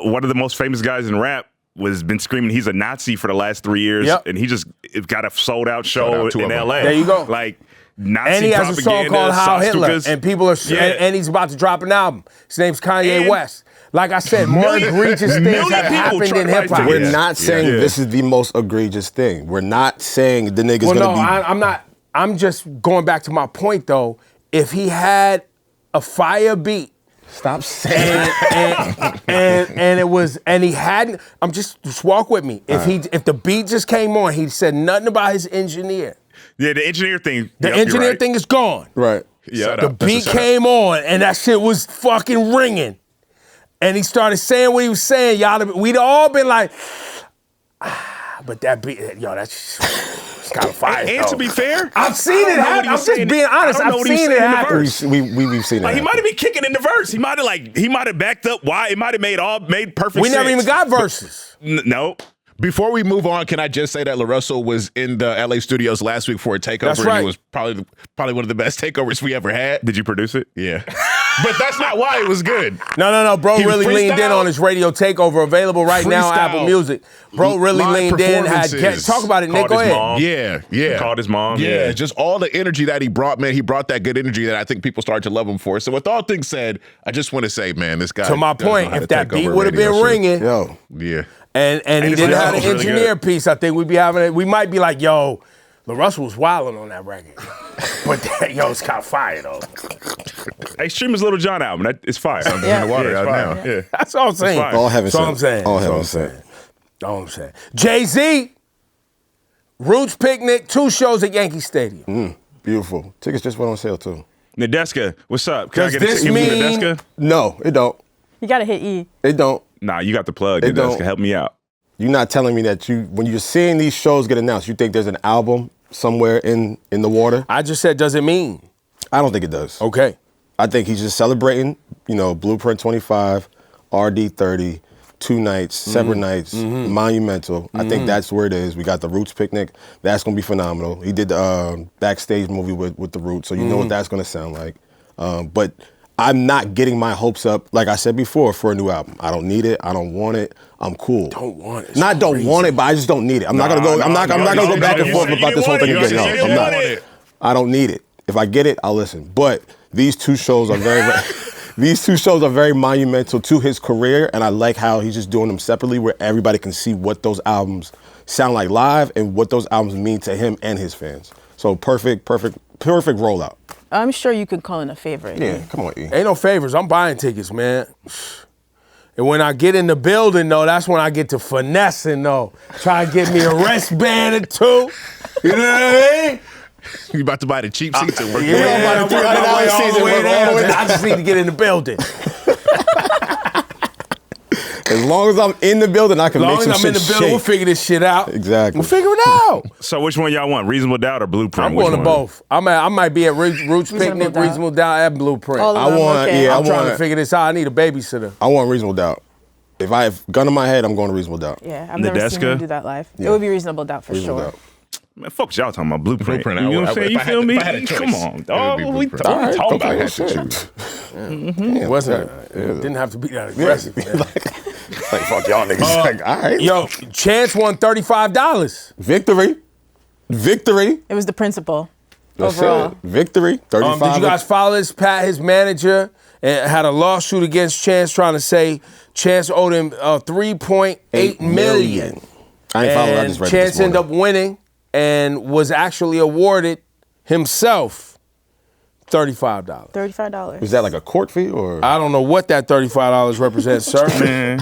One of the most famous guys in rap was been screaming he's a Nazi for the last 3 years, and he just got a sold out show in LA. There you go. Like Nazi and he has a song called How Hitler, and people are and he's about to drop an album. His name's Kanye West. Like I said, more egregious things have happened in hip hop. We're not saying this is the most egregious thing. We're not saying the nigga's gonna be. I'm not. I'm just going back to my point though. If he had a fire beat. Stop saying and it was, and he hadn't. Just walk with me. If the beat just came on, he said nothing about his engineer. Yeah, the engineer thing. The engineer thing is gone. Right. Yeah. The beat came on, and that shit was fucking ringing. And he started saying what he was saying. We'd all been like, but that beat, that's kind of fire. And to be fair, I've seen it happen. I'm just being honest. I've seen it happen. We've seen it. Like, he might have been kicking in the verse. He might have backed up. Why? It might have made perfect sense. We never even got verses. No. Before we move on, can I just say that LaRussell was in the LA studios last week for a takeover, That's right. and it was probably one of the best takeovers we ever had. Did you produce it? Yeah. But that's not why it was good. No. Bro He really leaned in freestyle. on his radio takeover, available right now on Freestyle. Apple Music. Bro really Live leaned in. performances. Talk about it, Nick. Called Go his ahead. mom. Yeah. Called his mom. Yeah, just all the energy that he brought, man. He brought that good energy that I think people started to love him for. So with all things said, I just want to say, man, this guy. To my does know point, how to if that take beat over would have been radio shit. ringing, Yo. Yeah. and he his didn't have album an was really engineer good. piece, I think we'd be having it. We might be like, yo, LaRussell was wilding on that record. But it's kind of fire, though. Hey, stream his Little John album. It's fire. In the water it's out fire. now. Yeah. That's all I'm saying. fire. All heaven That's all I'm saying. All heaven That's all sent. All I'm saying. Jay-Z, Roots Picnic, 2 shows at Yankee Stadium. Beautiful. Tickets just went on sale too. Nadeska, what's up? Can I Does get a this ticket from mean- Nadeska? No, it don't. You gotta hit E. It don't. Nah, you got the plug. It Nadeska, don't. help me out. You're not telling me that when you're seeing these shows get announced, you think there's an album somewhere in the water? I just said, does it mean? I don't think it does. Okay. I think he's just celebrating, Blueprint 25, RD 30, 2 nights, separate nights, monumental. I think that's where it is. We got the Roots Picnic. That's going to be phenomenal. He did the backstage movie with the Roots, so you know what that's going to sound like. But I'm not getting my hopes up, like I said before, for a new album. I don't need it. I don't want it. I'm cool. Don't want it. Not don't want it, but I just don't need it. I'm not gonna go. I'm not gonna go back and forth about this whole thing again. No, I'm not. I don't need it. If I get it, I'll listen. But these 2 shows are very monumental to his career, and I like how he's just doing them separately, where everybody can see what those albums sound like live and what those albums mean to him and his fans. So perfect rollout. I'm sure you could call in a favorite. Yeah, come on, E. Ain't no favors. I'm buying tickets, man. And when I get in the building, though, that's when I get to finessing, though. Try to get me a wristband or 2. You know what I mean? You about to buy the cheap seats and work Yeah, your way I'm out. working my way all the way down. I just need to get in the building. As long as I'm in the building, I can As long make as some I'm in shit the building, we'll shake. figure this shit out. Exactly. We'll figure it out. So which one y'all want? Reasonable Doubt or Blueprint? I'm Which going to one? both. I might be at Roots Picnic, Doubt. Reasonable Doubt, and Blueprint. All of them, okay. I'm trying to figure this out. I need a babysitter. I want Reasonable Doubt. If I have gun in my head, I'm going to Reasonable Doubt. Yeah, I've never seen Nadeska? him do that live. Yeah. It would be Reasonable Doubt for Reasonable sure. Doubt. Man, fuck y'all talking about Blueprint. Blueprint, You know what I'm saying? You feel me? if I had a choice, Come on, it dog. would be What we Blueprint. talking All about? right, I had to okay, choose. It wasn't. It didn't have to be that aggressive. Man. Like, fuck y'all niggas. Like, all right. Yo, Chance won $35. Victory. It was the principle That's overall. it. Victory. 35. Did you guys follow this? Pat, his manager, had a lawsuit against Chance trying to say Chance owed him $3.8 million. I ain't following. I And just read Chance it this ended up winning and was actually awarded himself $35. $35. Was that like a court fee or? I don't know what that $35 represents, sir. Man,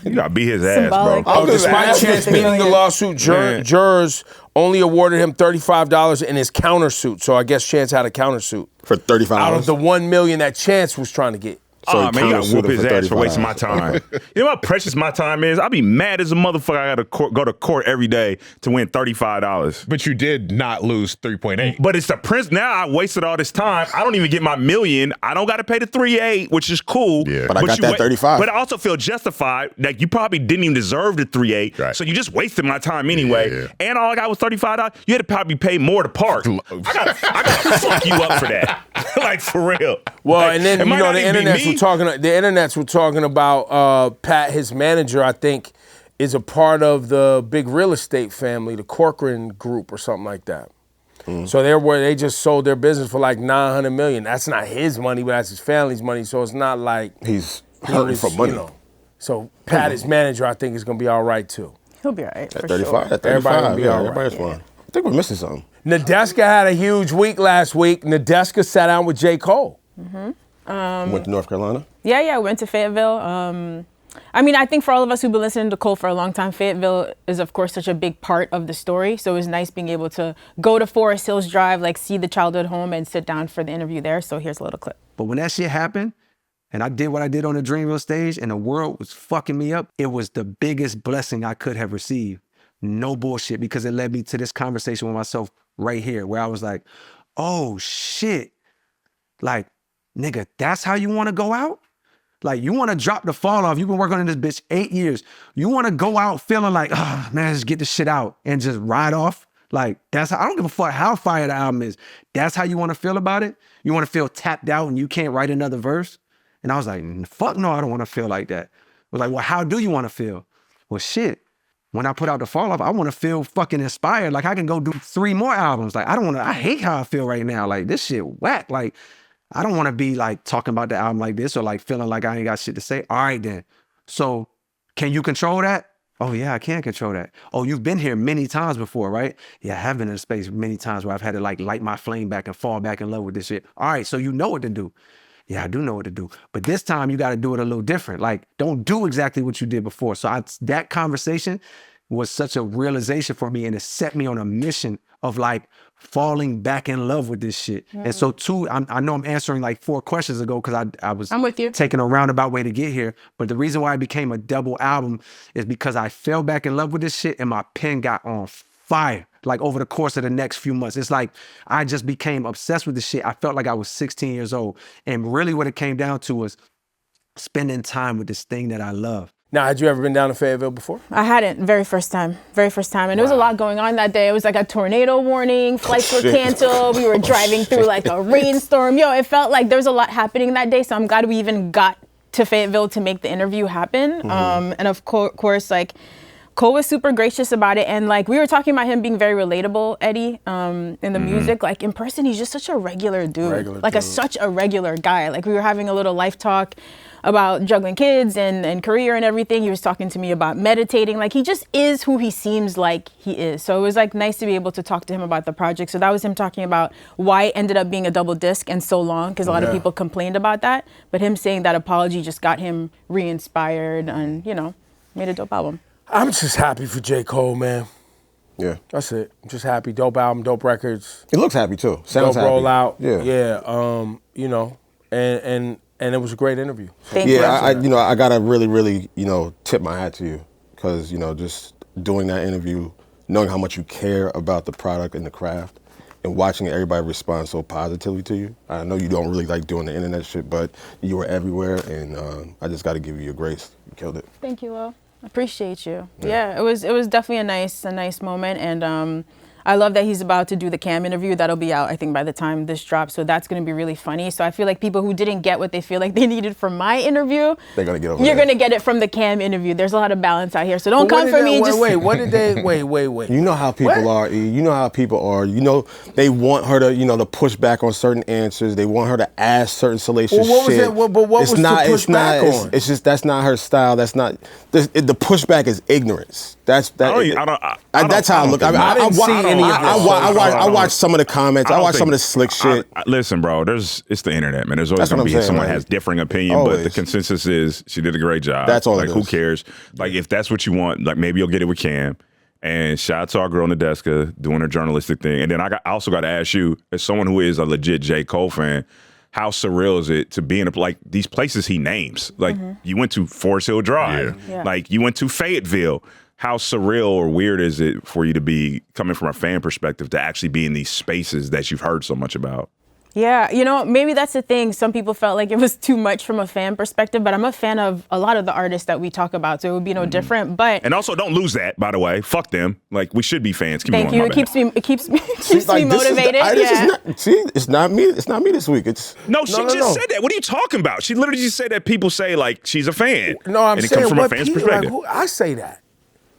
you gotta beat his ass, Symbolic. bro. Oh, despite asking. Chance beating the lawsuit, Man. jurors only awarded him $35 in his countersuit. So I guess Chance had a countersuit For $35. out of the $1 million that Chance was trying to get. Oh, man, you gotta whoop his ass for wasting my time. You know how precious my time is? I'll be mad as a motherfucker. I gotta go to court every day to win $35. But you did not lose 3.8. But it's the prince. Now I wasted all this time. I don't even get my million. I don't got to pay the 3.8, which is cool. Yeah. But I got that 35. But I also feel justified that you probably didn't even deserve the 3.8. Right. So you just wasted my time anyway. Yeah. And all I got was $35. You had to probably pay more to park. I gotta fuck you up for that. Like, for real. Well, like, and then, you know, the internets were talking about Pat, his manager, I think, is a part of the big real estate family, the Corcoran Group or something like that. So they just sold their business for like $900 million. That's not his money, but that's his family's money. So it's not like he's hurting for money. You know. So Pat, his manager, I think is gonna be all right too. He'll be all right. At For 35, sure. at 35, Everybody gonna be all right. everybody's fine. I think we're missing something. Nadeska had a huge week last week. Nadeska sat down with J.Cole. Went to North Carolina. Yeah, went to Fayetteville. I mean, I think for all of us who've been listening to Cole for a long time, Fayetteville is, of course, such a big part of the story. So it was nice being able to go to Forest Hills Drive, like see the childhood home and sit down for the interview there. So here's a little clip. But when that shit happened, and I did what I did on the Dreamville stage and the world was fucking me up, it was the biggest blessing I could have received. No bullshit, because it led me to this conversation with myself right here where I was like, oh shit. Like, nigga, that's how you want to go out? Like, you want to drop the fall off. You've been working on this bitch 8 years. You want to go out feeling like, oh, man, just get this shit out and just ride off? Like, that's how, I don't give a fuck how fire the album is. That's how you want to feel about it? You want to feel tapped out and you can't write another verse? And I was like, fuck no, I don't want to feel like that. I was like, well, how do you want to feel? Well, shit. When I put out the fall off, I want to feel fucking inspired. Like, I can go do 3 more albums. Like, I hate how I feel right now. Like, this shit whack. Like, I don't want to be like talking about the album like this or like feeling like I ain't got shit to say. All right then. So can you control that? Oh yeah, I can control that. Oh, you've been here many times before, right? Yeah, I have been in a space many times where I've had to like light my flame back and fall back in love with this shit. All right, so you know what to do. Yeah, I do know what to do. But this time you got to do it a little different. Like, don't do exactly what you did before. So that conversation was such a realization for me, and it set me on a mission of like falling back in love with this shit. And so too, I know I'm answering like 4 questions ago because I was I'm with you. taking a roundabout way to get here. But the reason why it became a double album is because I fell back in love with this shit and my pen got on fire. Like over the course of the next few months. It's like I just became obsessed with this shit. I felt like I was 16 years old. And really what it came down to was spending time with this thing that I love. Now, had you ever been down to Fayetteville before? I hadn't. Very first time. And there was a lot going on that day. It was like a tornado warning. Flights were canceled. We were driving through like a rainstorm. It felt like there was a lot happening that day. So I'm glad we even got to Fayetteville to make the interview happen. And of course, like, Cole was super gracious about it. And like, we were talking about him being very relatable, Eddie, in the music. Like, in person, he's just such a regular dude. Such a regular guy. Like, we were having a little life talk about juggling kids and career and everything. He was talking to me about meditating. Like, he just is who he seems like he is. So it was like nice to be able to talk to him about the project. So that was him talking about why it ended up being a double disc and so long, because a lot of people complained about that. But him saying that apology just got him re-inspired and, made a dope album. I'm just happy for J. Cole, man. Yeah. That's it. I'm just happy. Dope album, dope records. It looks happy too. Sounds dope happy. rollout. Yeah. And it was a great interview. Thank you. I gotta really, tip my hat to you, because just doing that interview, knowing how much you care about the product and the craft, and watching everybody respond so positively to you. I know you don't really like doing the internet shit, but you were everywhere, and I just got to give you your grace. You killed it. Thank you, Will. I appreciate you. Yeah, it was definitely a nice moment, and I love that he's about to do the Cam interview. That'll be out, I think, by the time this drops. So that's going to be really funny. So I feel like people who didn't get what they feel like they needed from my interview, they're going to get over You're going to get it from the Cam interview. There's a lot of balance out here. So don't come for me. Wait. You know how people are, E. You know how people are. They want her to, to push back on certain answers. They want her to ask certain salacious shit. What was the pushback on? It's just, that's not her style. That's not, the pushback is ignorance. That's how I look. I watch some of the comments. I watch some of the slick shit. Listen, bro, it's the internet, man. There's always going to be someone has differing opinion, but the consensus is she did a great job. That's all. Like, who cares? Like, if that's what you want, like, maybe you'll get it with Cam. And shout out to our girl Nadeska doing her journalistic thing. And then I also got to ask you, as someone who is a legit J. Cole fan, how surreal is it to be in like these places he names? Like you went to Forest Hill Drive, like you went to Fayetteville. How surreal or weird is it for you to be coming from a fan perspective to actually be in these spaces that you've heard so much about? Yeah, you know, maybe that's the thing. Some people felt like it was too much from a fan perspective, but I'm a fan of a lot of the artists that we talk about, so it would be no different. But and also, don't lose that. By the way, fuck them. Like we should be fans. Thank you. It keeps me like, motivated. It's not me. It's not me this week. It's she just said that. What are you talking about? She literally just said that people say like she's a fan. No, I'm and saying it comes from what a fan's people, perspective. like, I say that.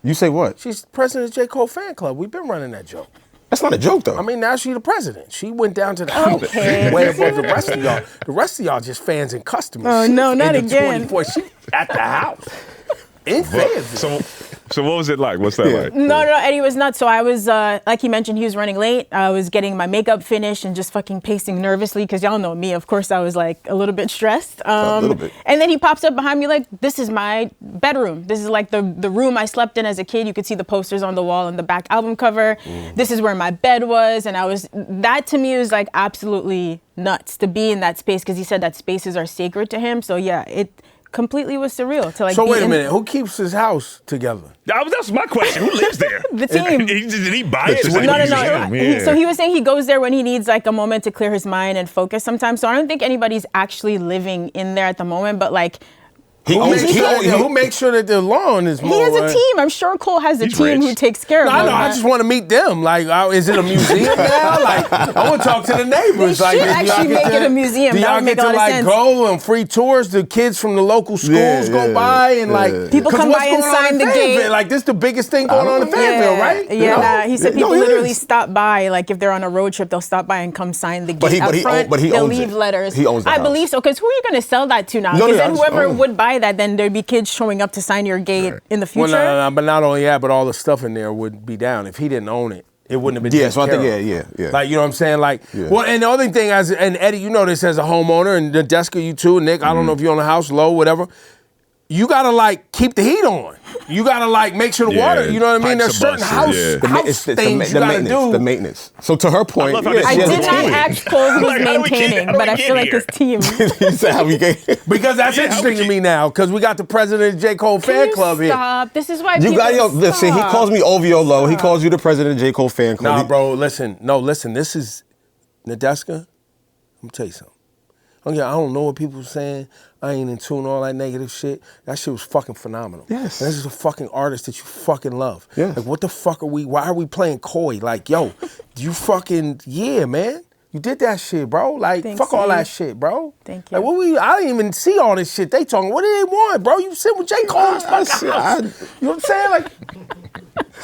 You say what? She's president of J.Cole fan club. We've been running that joke. That's not a joke, though. I mean, now she's the president. She went down to the house way above the rest of y'all. The rest of y'all just fans and customers. Oh, no, not again. She at the house. In Fayetteville. So what was it like? What's that like? No, Eddie was nuts. So I was, like he mentioned, he was running late. I was getting my makeup finished and just fucking pacing nervously because y'all know me. Of course, I was like a little bit stressed. A little bit. And then he pops up behind me like, this is my bedroom. This is like the room I slept in as a kid. You could see the posters on the wall and the back album cover. This is where my bed was. And that to me was like absolutely nuts to be in that space because he said that spaces are sacred to him. So yeah, it completely was surreal to like. So wait a minute, who keeps his house together? That's my question. Who lives there? The team. Did he buy it? No. So he was saying he goes there when he needs like a moment to clear his mind and focus sometimes. So I don't think anybody's actually living in there at the moment, but like. Who makes sure that the lawn is more? He has a team. I'm sure Cole has a team who takes care of him. I know. I just want to meet them. Like, is it a museum now? Like, I want to talk to the neighbors. They should actually make it a museum. Do y'all get to like go on free tours? The kids from the local schools go by and like people come by and sign the gate. Like, this is the biggest thing going on in Fayetteville, right? Yeah. He said people literally stop by. Like, if they're on a road trip, they'll stop by and come sign the gate out front. But he they'll owns leave it. letters. He owns the house. I believe so. Because who are you going to sell that to now? Because then whoever would buy that, then there'd be kids showing up to sign your gate in the future. Well, no, but not only that, but all the stuff in there would be down. If he didn't own it, it wouldn't have been so I think, yeah. Like, you know what I'm saying? Like, well, and the other thing, and Eddie, you know this as a homeowner, and Nadeska, you too, Nick, I don't know if you own a house, low, whatever. You gotta like keep the heat on. You gotta like make sure the water. You know what I mean? There's certain house things you gotta do. The maintenance. So to her point, I did not ask Cole who's maintaining, but I feel like his team. Because that's interesting to me now. Because we got the president of J.Cole fan club here. Stop. This is why you got listen. He calls me OVO low. He calls you the president of J.Cole fan club. Nah, bro. Listen. This is Nadeska. I'm gonna tell you something. Okay, I don't know what people are saying. I ain't in tune all that negative shit. That shit was fucking phenomenal. Yes. And this is a fucking artist that you fucking love. Yeah. Like, what the fuck why are we playing coy? Like, yo, you fucking, man. You did that shit, bro. Like, fuck all that shit, bro. Thank you. Like, I didn't even see all this shit they talking. What do they want, bro? You sit with J.Cole in his fucking house. You know what I'm saying? Like,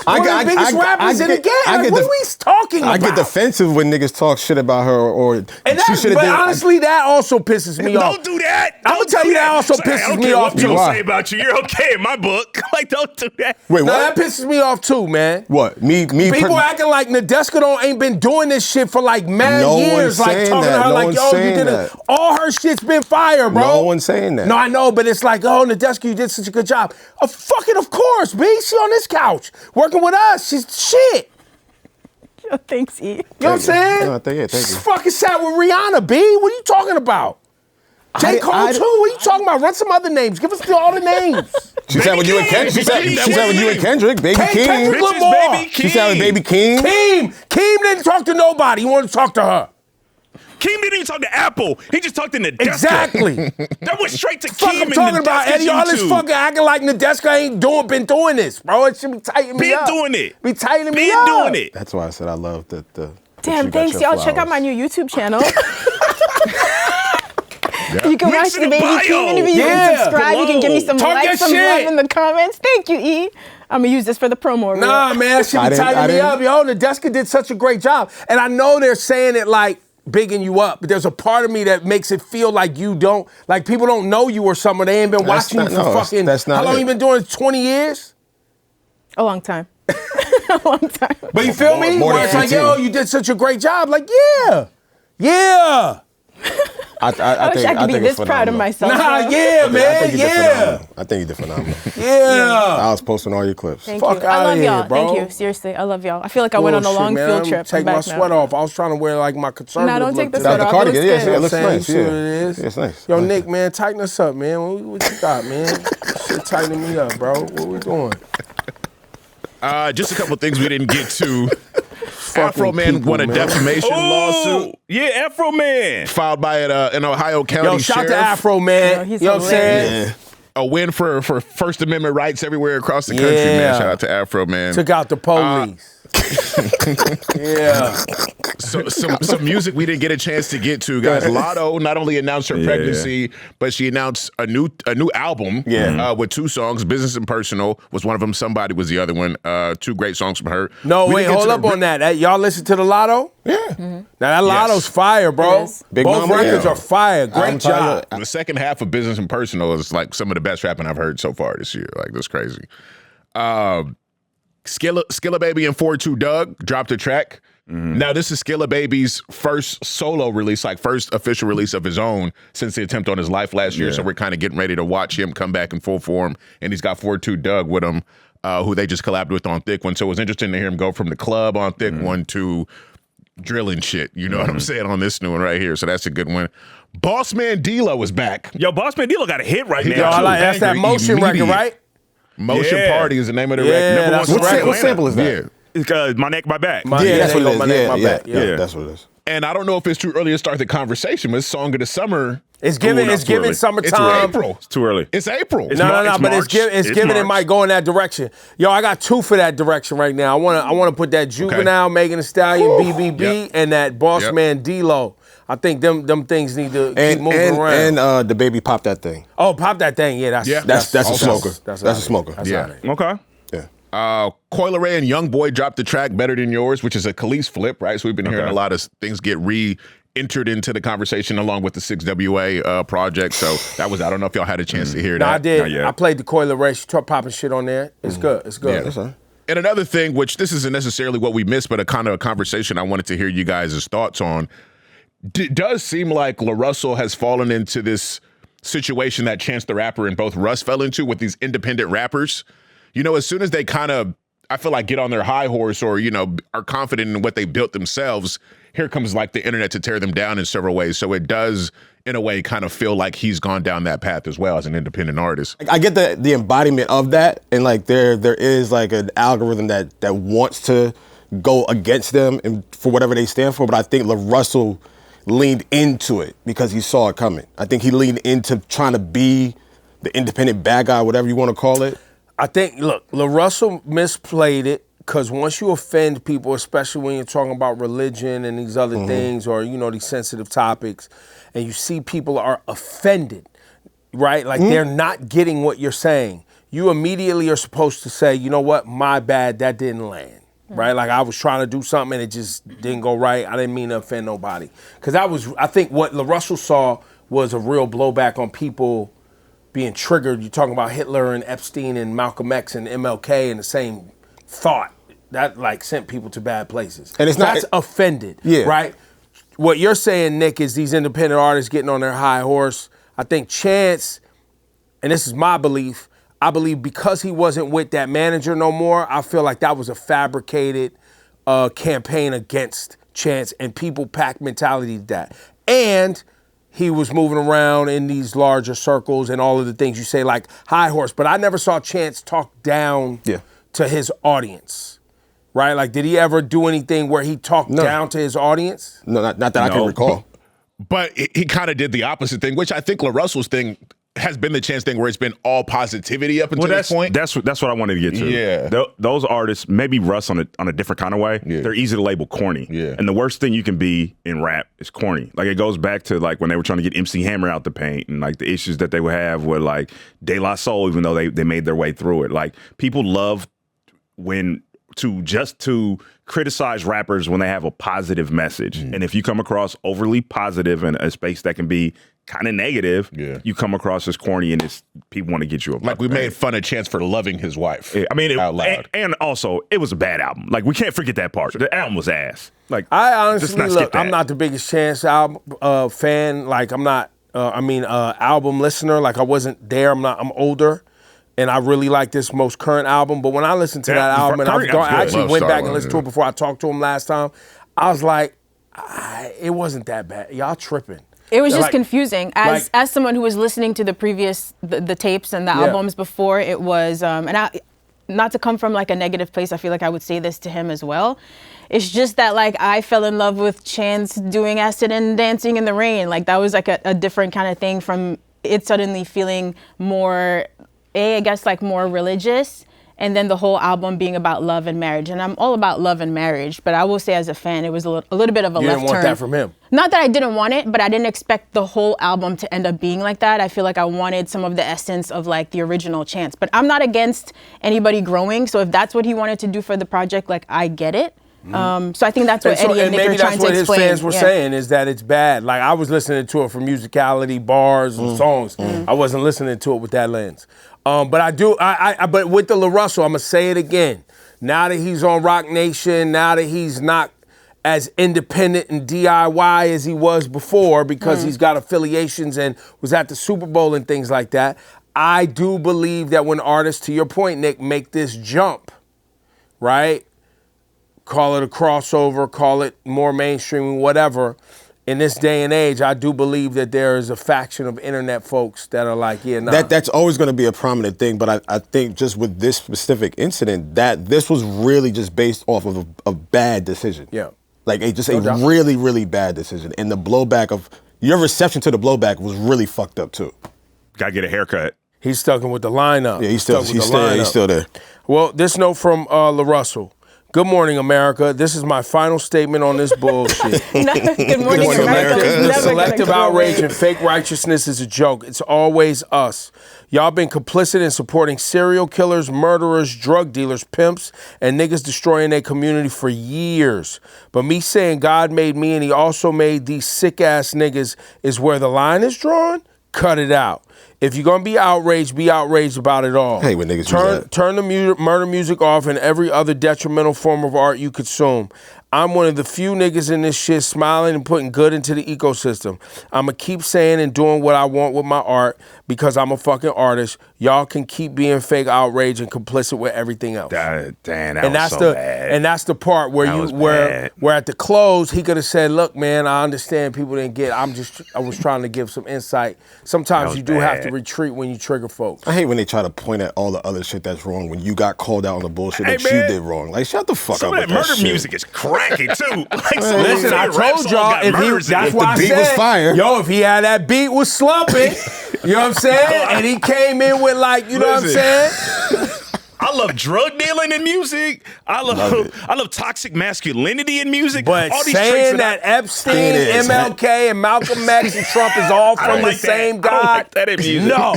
one of the biggest rappers in the game. Like, what are we talking about? I get defensive when niggas talk shit about her or she should have done. But honestly, that also pisses me off. Don't do that. I'm gonna tell you that also pisses me off too. What people say about you, you're okay in my book. Like, don't do that. Wait, what? That pisses me off too, man. What? Me. People acting like Nadeska ain't been doing this shit for like mad years. Like talking to her like, yo, you did it. All her shit's been fire, bro. No one's saying that. No, I know, but it's like, oh, Nadeska, you did such a good job. Fucking of course, B. She on this couch working with us. She's shit. Yo, thanks, E. You know what I'm saying? No, thank you. She's fucking sat with Rihanna, B. What are you talking about? J.Cole too? What are you talking about? Run some other names. Give us all the names. She sat with you and Kendrick. She sat with you and Kendrick. Baby Keem. Kendrick Lamar. She sat with Baby Keem. Keem didn't talk to nobody. He wanted to talk to her. Keem didn't even talk to Apple. He just talked to Nadeska. Exactly. That went straight to Fuck, Keem I'm and talking about Nadeska's Eddie. All this YouTube. fucking acting like Nadeska ain't been doing this, bro. It should be tightening me up. Been doing it. Be tightening me up. Been doing it. That's why I said I love the Damn, thanks, y'all. Check out my new YouTube channel. You can watch the Baby Keem interview. You can subscribe. You can give me some likes, some love in the comments. Thank you, E. I'm going to use this for the promo. Nah, man, that shit be tightening me up. Yo, Nadeska did such a great job. And I know they're saying it like bigging you up, but there's a part of me that makes it feel like you don't, like people don't know you or something. They ain't been watching you for fucking, how long you been doing it? 20 years? A long time. A long time. But you feel me? Where it's like, yo, you did such a great job. Like, yeah. I wish I could be this proud of myself. Nah, yeah, man, yeah. I think you did phenomenal. Yeah. I was posting all your clips. Thank Fuck you. I love outta y'all. here, bro. Thank you. Seriously, I love y'all. I feel like I went on a long Bullshit, field man. trip. Take I'm my back sweat now. off. I was trying to wear like my conservative Nah, don't take look the today. sweat The off. cardigan, It looks yeah, good. it looks Same nice. shit Yeah. it is. Yeah, it's nice. Yo, Nick, man, tighten us up, man. What you got, man? Shit tightening me up, bro. What we doing? Just a couple things we didn't get to. Afro Man won a defamation lawsuit. Yeah, Afro Man. Filed by an Ohio County Yo, shout sheriff. to Afro, man. Yo, he's you know what I'm saying? Yeah. A win for First Amendment rights everywhere across the country, Yeah. man. Shout out to Afro Man. Took out the police. Yeah. So, some music we didn't get a chance to get to, guys. Lotto not only announced her pregnancy, but she announced a new album with 2 songs. Business and Personal was one of them. Somebody was the other one. 2 great songs from her. No, We wait, didn't get hold to up the on that. Y'all listen to the Lotto? Yeah. Now that Lotto's fire, bro. It is. Big Both Mama, records yeah. are fire. Great job. The second half of Business and Personal is like some of the best rapping I've heard so far this year. Like, that's crazy. Skilla Baby and 4-2 Doug dropped a track. Now, this is Skilla Baby's first solo release, like first official release of his own since the attempt on his life last year. So we're kind of getting ready to watch him come back in full form. And he's got 4-2 Doug with him, who they just collabed with on Thick One. So it was interesting to hear him go from the club on Thick One to drilling shit. You know what I'm saying on this new one right here. So that's a good one. Boss Man D-Lo is back. Yo, Boss Man D-Lo got a hit right He now. Yo, I too. like that's that Angry, Motion record, immediate. right? Motion Yeah. Party is the name of the Yeah, record. that's Number one right. song What in sample is that? Atlanta. Yeah. It's My Neck, My Back. My- Yeah, that's there what you it go, is. my neck, Yeah, my yeah, back. yeah, Yeah. that's what it is. And I don't know if it's too early to start the conversation, but it's Song of the Summer. It's giving, not it's too giving early. It's summertime. April. It's too early. It's April. It's No, Mar- but March. it's giving it March. might go in that direction. Yo, I got 2 for that direction right now. I wanna put that Juvenile, Megan Thee Stallion, BBB, Yep. and that Boss Yep. Man D-Lo. I think them things need to keep moving around. And the baby Pop That Thing. Oh, Pop That Thing. Yeah, that's That's a also- smoker. That's out a there. smoker. That's Yeah. out there. Okay. Yeah. Coil Ray and Youngboy dropped the track Better Than Yours, which is a Khalees flip, right? So we've been hearing a lot of things get re-entered into the conversation along with the 6WA project. So that was, I don't know if y'all had a chance to hear No, that. I did. Not yet. I played the Coil Ray. She popping shit on there. It's good. It's good. Yeah. That's all right. And another thing, which this isn't necessarily what we missed, but a kind of a conversation I wanted to hear you guys' thoughts on. Does seem like LaRussell has fallen into this situation that Chance the Rapper and both Russ fell into with these independent rappers. You know, as soon as they kind of, I feel like, get on their high horse or, you know, are confident in what they built themselves, here comes like the internet to tear them down in several ways. So it does, in a way, kind of feel like he's gone down that path as well as an independent artist. I get the embodiment of that, and like there is like an algorithm that wants to go against them and for whatever they stand for. But I think LaRussell leaned into it because he saw it coming. I think he leaned into trying to be the independent bad guy, whatever you want to call it. I think, look, LaRussell misplayed it because once you offend people, especially when you're talking about religion and these other things or, you know, these sensitive topics, and you see people are offended, right? Like they're not getting what you're saying. You immediately are supposed to say, you know what, my bad, that didn't land. Right, like I was trying to do something and it just didn't go right. I didn't mean to offend nobody, because I think what LaRussell saw was a real blowback on people being triggered. You're talking about Hitler and Epstein and Malcolm X and MLK and the same thought that like sent people to bad places. And it's not- that's offended, Yeah. right? What you're saying, Nick, is these independent artists getting on their high horse. I think Chance, and this is my belief, I believe because he wasn't with that manager no more, I feel like that was a fabricated campaign against Chance, and people pack mentality to that. And he was moving around in these larger circles and all of the things you say, like high horse. But I never saw Chance talk down to his audience, right? Like, did he ever do anything where he talked down to his audience? No, not that I can recall. But he kind of did the opposite thing, which I think LaRussell's thing has been the Chance thing where it's been all positivity up until this point. That's what I wanted to get to. Yeah. Those artists, maybe Russ on a different kind of way, they're easy to label corny. Yeah. And the worst thing you can be in rap is corny. Like it goes back to like when they were trying to get MC Hammer out the paint and like the issues that they would have with like De La Soul, even though they made their way through it. Like people love when to criticize rappers when they have a positive message. And if you come across overly positive in a space that can be kind of negative, you come across as corny, and people want to get you a like we made fun of Chance for loving his wife. I mean, out loud. And also it was a bad album. Like, we can't forget that part. The album was ass. Like, I honestly look, I'm not the biggest Chance album fan. Like, I'm not. Album listener. Like, I wasn't there. I'm older. And I really like this most current album. But when I listened to that album, and I actually went back and listened to it before I talked to him last time, I was like, it wasn't that bad. Y'all tripping. It was just confusing. As someone who was listening to the previous, the tapes and the albums before, it was, not to come from like a negative place, I feel like I would say this to him as well. It's just that, like, I fell in love with Chance doing acid and dancing in the rain. Like, that was like a different kind of thing from it suddenly feeling more, I guess, like more religious, and then the whole album being about love and marriage. And I'm all about love and marriage, but I will say as a fan, it was a little bit of a left turn. You didn't want that from him? Not that I didn't want it, but I didn't expect the whole album to end up being like that. I feel like I wanted some of the essence of like the original Chance. But I'm not against anybody growing, so if that's what he wanted to do for the project, like, I get it. So I think that's what Eddie and Nick are trying to explain. Maybe that's what his fans were saying, is that it's bad. Like, I was listening to it for musicality, bars, and songs. I wasn't listening to it with that lens. But I do. But with the LaRussell, I'm gonna say it again. Now that he's on Rock Nation, now that he's not as independent and DIY as he was before, because he's got affiliations and was at the Super Bowl and things like that, I do believe that when artists, to your point, Nick, make this jump, right? Call it a crossover, call it more mainstream, whatever. In this day and age, I do believe that there is a faction of internet folks that are like, That's always going to be a prominent thing, but I think just with this specific incident, that this was really just based off of a bad decision. Yeah. Like, a really, really bad decision. And the blowback of, your reception to the blowback was really fucked up too. Gotta get a haircut. He's stuck with the lineup. Yeah, he's still there. Well, this note from LaRussell. Good morning, America. This is my final statement on this bullshit. Good morning, America. Selective outrage and fake righteousness is a joke. It's always us. Y'all been complicit in supporting serial killers, murderers, drug dealers, pimps, and niggas destroying their community for years. But me saying God made me and he also made these sick-ass niggas is where the line is drawn? Cut it out. If you're gonna be outraged about it all. Hey, when niggas turn the murder music off and every other detrimental form of art you consume. I'm one of the few niggas in this shit smiling and putting good into the ecosystem. I'ma keep saying and doing what I want with my art because I'm a fucking artist. Y'all can keep being fake outrage and complicit with everything else. Damn, that was so bad. And that's the part where where at the close he could have said, "Look, man, I understand people didn't get. I was trying to give some insight. Sometimes you do have to retreat when you trigger folks." I hate when they try to point at all the other shit that's wrong when you got called out on the bullshit that you did wrong. Like, shut the fuck up with that shit. Murder music is cracky too. Like, listen, I told y'all that's why I said, was fire. Yo, if he had that beat was slumping, you know what I'm saying? And he came in with, like, you know what I'm saying? I love drug dealing in music. I love toxic masculinity in music. But all these saying that Epstein, MLK, and Malcolm X and Trump is all from the same guy, I don't like that in music. No.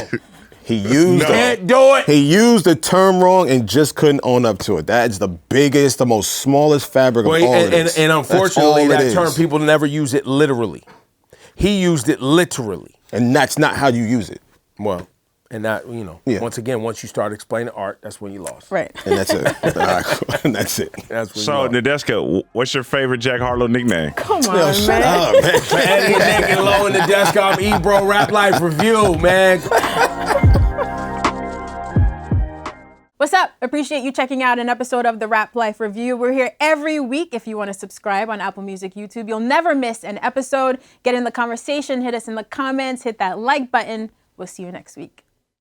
He used the term wrong and just couldn't own up to it. That's the biggest, the most smallest fabric of all of this. And unfortunately, that term, people never use it literally. He used it literally. And that's not how you use it. Well, and that, once again, once you start explaining art, that's when you lost. Right. And that's it. And that's it. So, Nadeska, what's your favorite Jack Harlow nickname? Come on, man. Shut up, man. Eddie and Nick and Low and Nadeska, I'm Ebro Rap Life Review, man. What's up? Appreciate you checking out an episode of the Rap Life Review. We're here every week. If you want to subscribe on Apple Music, YouTube, you'll never miss an episode. Get in the conversation, hit us in the comments, hit that like button. We'll see you next week.